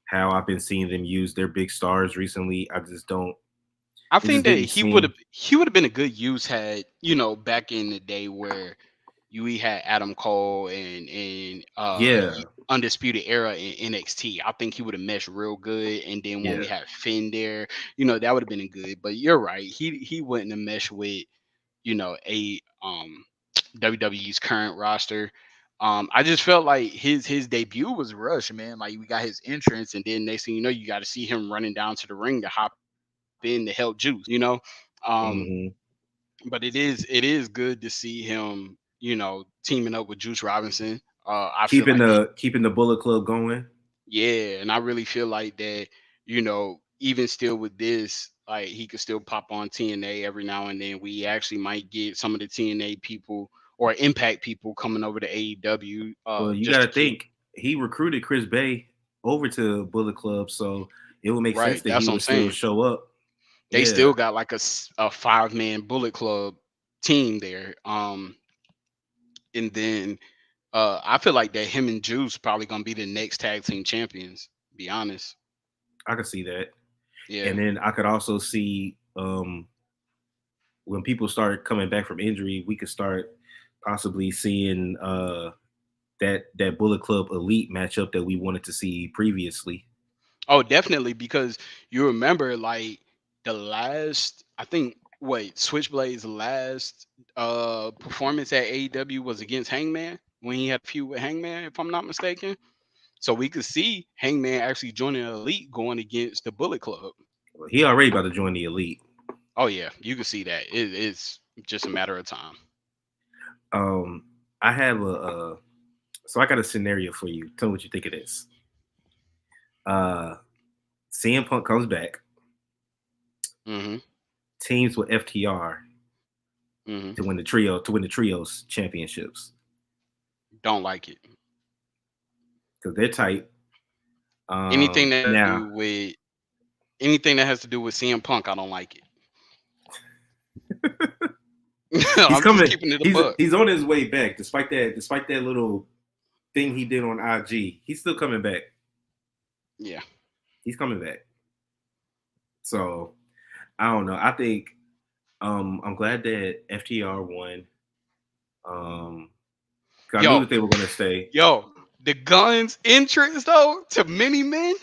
Speaker 1: how I've been seeing them use their big stars recently. I just don't.
Speaker 2: I
Speaker 1: It just
Speaker 2: think that
Speaker 1: didn't seem.
Speaker 2: he would have been a good use had, back in the day where we had Adam Cole and
Speaker 1: Yeah,
Speaker 2: Undisputed Era in NXT. I think he would have meshed real good. And then when we
Speaker 1: yeah.
Speaker 2: had Finn there, that would have been good. But you're right, he wouldn't have meshed with a WWE's current roster. I just felt like his debut was rushed, man. Like we got his entrance, and then next thing you know, you got to see him running down to the ring to hop in to help Juice. Um,
Speaker 1: Hmm.
Speaker 2: but it is good to see him, teaming up with Juice Robinson. I feel like they
Speaker 1: Keeping the Bullet Club going.
Speaker 2: Yeah, and I really feel like that, even still with this, like he could still pop on TNA every now and then. We actually might get some of the TNA people or Impact people coming over to AEW,
Speaker 1: Well, you got
Speaker 2: just
Speaker 1: to
Speaker 2: to keep
Speaker 1: think he recruited Chris Bay over to Bullet Club, so it would make sense
Speaker 2: right.
Speaker 1: that he
Speaker 2: That's what I'm
Speaker 1: would still
Speaker 2: saying.
Speaker 1: show up.
Speaker 2: They
Speaker 1: Yeah,
Speaker 2: still got like a 5-man Bullet Club team there. And then I feel like that him and Juice probably gonna be the next tag team champions. Be honest.
Speaker 1: I could see that.
Speaker 2: Yeah.
Speaker 1: And then I could also see when people start coming back from injury, we could start possibly seeing that Bullet Club Elite matchup that we wanted to see previously.
Speaker 2: Oh, definitely, because you remember like the last, I think, wait, Switchblade's last performance at AEW was against Hangman when he had a feud with Hangman, if I'm not mistaken. So we could see Hangman actually joining the Elite going against the Bullet Club.
Speaker 1: Well, he already about to join the Elite.
Speaker 2: Oh yeah, you could see that. It's just a matter of time.
Speaker 1: Um, I have so I got a scenario for you. Tell me what you think of this. Uh, CM Punk comes back,
Speaker 2: Hmm.
Speaker 1: teams with FTR
Speaker 2: Hmm.
Speaker 1: to win the trios championships
Speaker 2: Don't like it.
Speaker 1: because they're tight.
Speaker 2: Anything that has to
Speaker 1: Now
Speaker 2: do with anything that has to do with CM Punk, I don't like it.
Speaker 1: he's
Speaker 2: I'm just
Speaker 1: coming.
Speaker 2: keeping it a buck.
Speaker 1: He's on his way back, despite that little thing he did on IG. He's still coming back.
Speaker 2: Yeah.
Speaker 1: He's coming back. So I don't know. I think I'm glad that FTR won. Um, 'Cause I knew
Speaker 2: Yo,
Speaker 1: that they were going to stay.
Speaker 2: the guns entrance though to many men,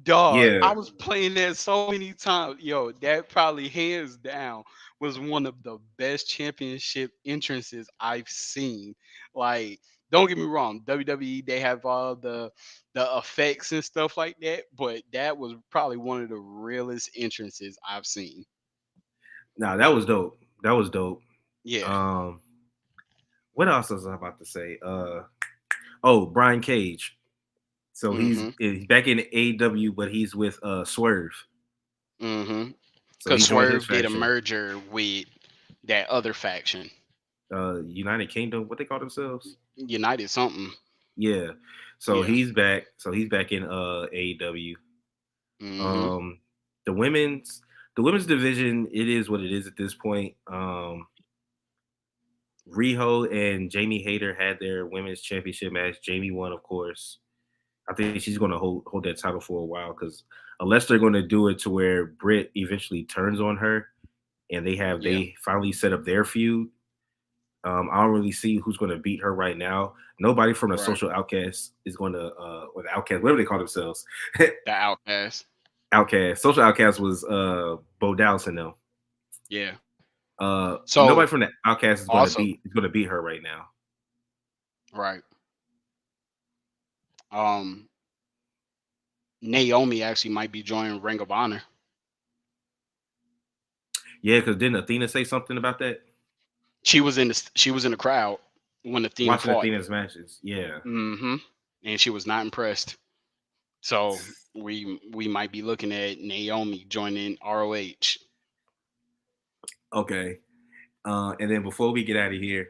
Speaker 2: dog. I
Speaker 1: Yeah.
Speaker 2: was playing that so many times. Yo, that probably hands down was one of the best championship entrances I've seen. Like, don't get me wrong, WWE they have all the effects and stuff like that, but that was probably one of the realest entrances I've seen.
Speaker 1: Nah, that was dope. That was dope.
Speaker 2: Yeah.
Speaker 1: Um, what else was I about to say? Oh, Brian Cage. So
Speaker 2: Mm-hmm.
Speaker 1: he's back in AEW, but he's with Swerve.
Speaker 2: Mm-hmm.
Speaker 1: So
Speaker 2: Because
Speaker 1: he joined his
Speaker 2: Swerve did a
Speaker 1: faction,
Speaker 2: merger with that other faction,
Speaker 1: United Kingdom. What they call themselves?
Speaker 2: United something.
Speaker 1: Yeah. So
Speaker 2: Yeah.
Speaker 1: he's back. So he's back in AEW.
Speaker 2: Mm-hmm.
Speaker 1: Um, the women's division, it is what it is at this point. Riho and Jamie Hayter had their women's championship match. Jamie won, of course. I think she's going to hold that title for a while because unless they're going to do it to where Britt eventually turns on her and
Speaker 2: Yeah.
Speaker 1: they finally set up their feud. I don't really see who's going to beat her right now. Nobody from the
Speaker 2: Right.
Speaker 1: Social Outcast is going to, or the Outcast, whatever they call themselves.
Speaker 2: The Outcast.
Speaker 1: Outcast. Social Outcast was Bo Dallas and them.
Speaker 2: Yeah.
Speaker 1: Nobody
Speaker 2: So
Speaker 1: from the Outcast
Speaker 2: also,
Speaker 1: is going to beat her right now.
Speaker 2: right. Um, Naomi actually might be joining Ring of Honor.
Speaker 1: Yeah, because didn't Athena say something about that?
Speaker 2: She was in the crowd when Athena
Speaker 1: Watching
Speaker 2: fought.
Speaker 1: Athena's matches. Yeah.
Speaker 2: Mm-hmm. And she was not impressed. So we might be looking at Naomi joining ROH.
Speaker 1: Okay. And then before we get out of here,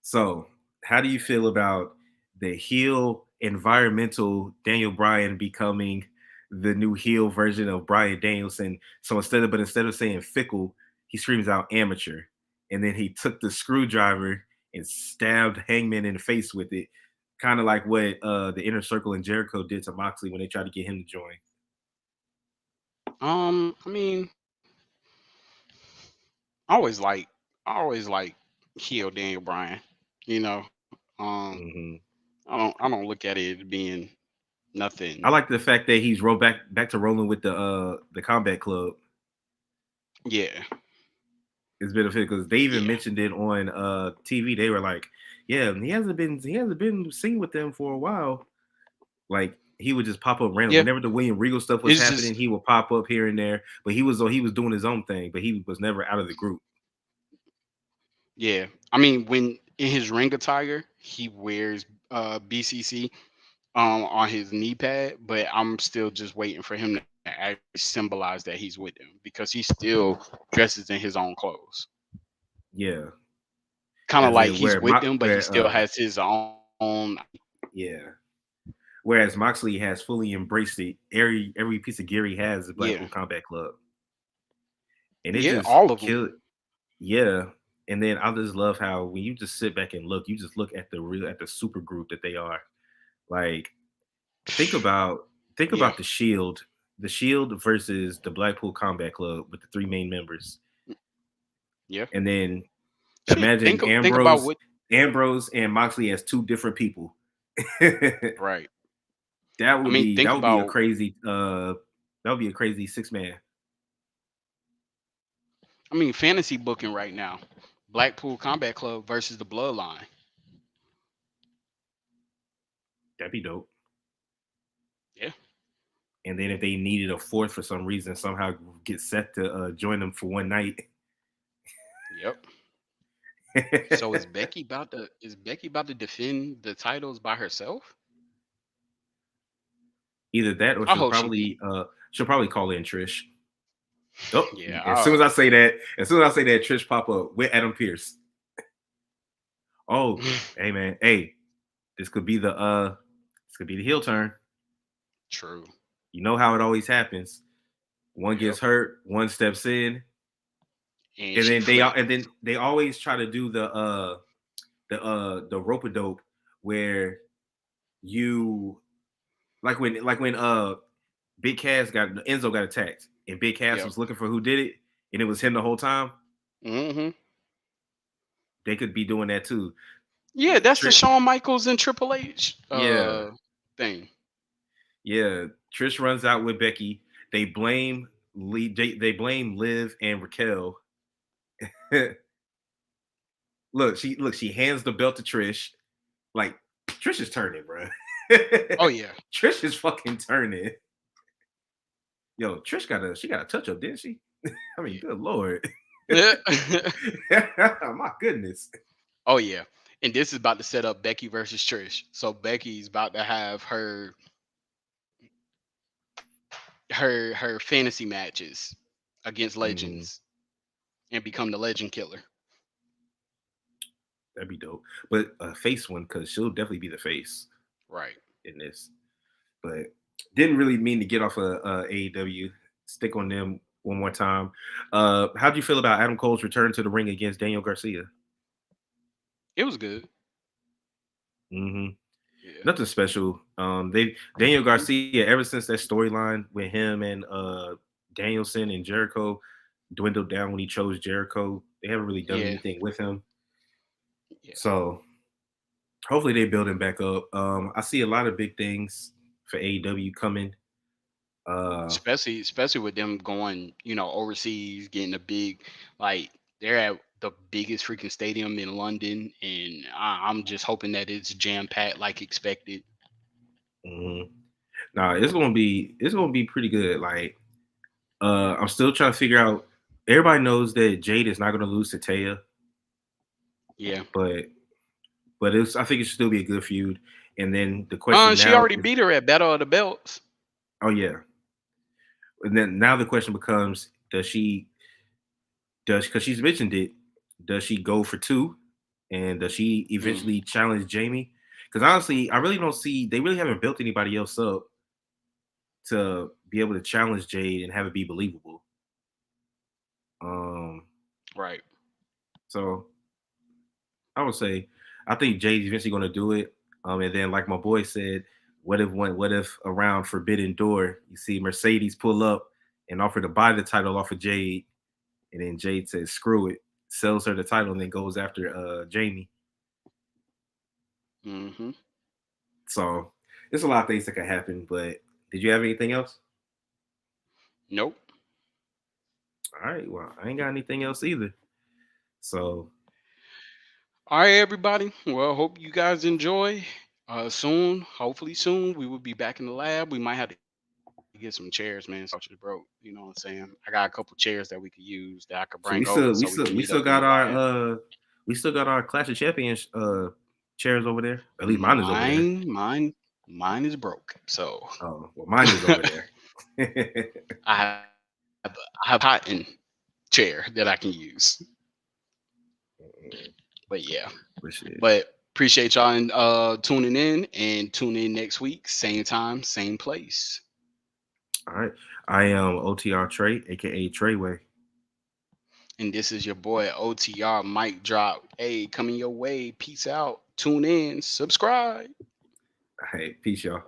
Speaker 1: so how do you feel about the heel environmental Daniel Bryan becoming the new heel version of Bryan Danielson? So instead of saying fickle, he screams out amateur, and then he took the screwdriver and stabbed Hangman in the face with it, kind of like what the Inner Circle and Jericho did to Moxley when they tried to get him to join.
Speaker 2: I mean, I always like I always like heel Daniel Bryan. You know, um,
Speaker 1: Hmm.
Speaker 2: I don't look at it as being
Speaker 1: I
Speaker 2: nothing.
Speaker 1: like the fact that he's rolled back to rolling with the Combat Club.
Speaker 2: Yeah,
Speaker 1: it's beneficial because they even
Speaker 2: Yeah.
Speaker 1: mentioned it on TV. They were like, "Yeah, he hasn't been seen with them for a while." Like he would just pop up random
Speaker 2: Yeah.
Speaker 1: whenever the William Regal stuff was
Speaker 2: It's
Speaker 1: happening.
Speaker 2: just
Speaker 1: He would pop up here and there, but he was doing his own thing. But he was never out of the group.
Speaker 2: yeah. I mean, when in his ring attire, he wears BCC on his knee pad, but I'm still just waiting for him to actually symbolize that he's with them because he still dresses in his own clothes.
Speaker 1: Yeah,
Speaker 2: Kind of
Speaker 1: as
Speaker 2: like
Speaker 1: in
Speaker 2: he's
Speaker 1: where
Speaker 2: with
Speaker 1: Mo-
Speaker 2: them, but he
Speaker 1: where
Speaker 2: still has his own.
Speaker 1: yeah, whereas Moxley has fully embraced it. Every piece of gear he has is
Speaker 2: Yeah.
Speaker 1: Blackpool Combat Club, and it
Speaker 2: Yeah,
Speaker 1: just
Speaker 2: all of them.
Speaker 1: killed. Yeah, and then I just love how when you just sit back and look, you just look at the super group that they are. Like think about
Speaker 2: Yeah.
Speaker 1: the Shield versus the Blackpool Combat Club with the three main members,
Speaker 2: Yeah.
Speaker 1: and then
Speaker 2: Shit.
Speaker 1: imagine
Speaker 2: Think about what.
Speaker 1: Ambrose and Moxley as two different people. that
Speaker 2: Right. I
Speaker 1: would
Speaker 2: mean,
Speaker 1: be
Speaker 2: think about.
Speaker 1: that would be a crazy 6 man.
Speaker 2: I mean, fantasy booking right now. Blackpool Combat Club versus the Bloodline.
Speaker 1: That'd be dope.
Speaker 2: Yeah.
Speaker 1: And then if they needed a fourth for some reason, somehow get set to join them for one night.
Speaker 2: Yep. So is Becky about to defend the titles by herself?
Speaker 1: Either that or
Speaker 2: I hope she do.
Speaker 1: she'll probably call in Trish. Oh,
Speaker 2: Yeah.
Speaker 1: as soon as I say that, Trish pop up with Adam Pierce. Oh, hey man, hey, this could be the heel turn.
Speaker 2: True.
Speaker 1: You know how it always happens. One
Speaker 2: Yep.
Speaker 1: gets hurt, one steps in,
Speaker 2: And
Speaker 1: and
Speaker 2: she flipped.
Speaker 1: then they always try to do the rope a dope where you like when Big Cass got Enzo got attacked and Big Cass
Speaker 2: Yep.
Speaker 1: was looking for who did it and it was him the whole time.
Speaker 2: Hmm.
Speaker 1: They could be doing that too.
Speaker 2: Yeah, that's the
Speaker 1: Trish,
Speaker 2: Shawn Michaels and Triple H
Speaker 1: yeah,
Speaker 2: thing.
Speaker 1: yeah. Trish runs out with Becky. They blame they blame Liv and Raquel. She hands the belt to Trish. Like Trish is turning, bro.
Speaker 2: Oh yeah.
Speaker 1: Trish is fucking turning. Yo, she got a touch up, didn't she? I mean, good lord.
Speaker 2: Yeah.
Speaker 1: My goodness.
Speaker 2: Oh yeah. And this is about to set up Becky versus Trish. So Becky's about to have her fantasy matches against
Speaker 1: Mhm.
Speaker 2: legends and become the legend killer.
Speaker 1: That'd be dope. But a face one, because she'll definitely be the face
Speaker 2: Right.
Speaker 1: in this. But didn't really mean to get off of AEW. Stick on them one more time. How'd you feel about Adam Cole's return to the ring against Daniel Garcia?
Speaker 2: It was good.
Speaker 1: Hmm.
Speaker 2: Yeah.
Speaker 1: Nothing special. They Daniel Garcia, ever since that storyline with him and Danielson and Jericho dwindled down when he chose Jericho, they haven't really done
Speaker 2: Yeah.
Speaker 1: anything with him.
Speaker 2: Yeah.
Speaker 1: So hopefully they build him back up. I see a lot of big things for AEW coming.
Speaker 2: Especially with them going, overseas, getting a big, like they're at the biggest freaking stadium in London, and I'm just hoping that it's jam packed like expected.
Speaker 1: Mhm. Nah, it's gonna be pretty good. Like I'm still trying to figure out. Everybody knows that Jade is not gonna lose to Taya,
Speaker 2: Yeah.
Speaker 1: but I think it should still be a good feud. And then the question
Speaker 2: She
Speaker 1: now
Speaker 2: already
Speaker 1: is,
Speaker 2: beat her at Battle of the Belts.
Speaker 1: oh yeah. And then now the question becomes, because she's mentioned it, does she go for two, and does she
Speaker 2: Mm,
Speaker 1: eventually challenge Jamie? Because honestly, I really don't see they really haven't built anybody else up to be able to challenge Jade and have it be believable. Um,
Speaker 2: right.
Speaker 1: so I would say I think Jade's eventually going to do it. And then, like my boy said, what if around Forbidden Door you see Mercedes pull up and offer to buy the title off of Jade, and then Jade says screw it, sells her the title, and then goes after Jamie.
Speaker 2: Hmm.
Speaker 1: So there's a lot of things that could happen. But did you have anything else?
Speaker 2: Nope.
Speaker 1: All right, well I ain't got anything else either. So
Speaker 2: All right, everybody. Well, hope you guys enjoy. Soon, hopefully soon, we will be back in the lab. We might have to get some chairs, man. So just broke. You know what I'm saying? I got a couple chairs that we could use that I could bring over so we can meet up in the
Speaker 1: we still
Speaker 2: lab.
Speaker 1: got our we still got our Clash of Champions chairs over there. At least mine is over there.
Speaker 2: Mine is broke. So
Speaker 1: Oh well, mine is over there.
Speaker 2: I have a cotton chair that I can use. But yeah. But appreciate y'all tuning in, and tune in next week, same time, same place.
Speaker 1: All right. I am OTR Trey, aka Treyway.
Speaker 2: And this is your boy OTR Mic Drop. Hey, coming your way. Peace out. Tune in. Subscribe.
Speaker 1: Hey, peace, y'all.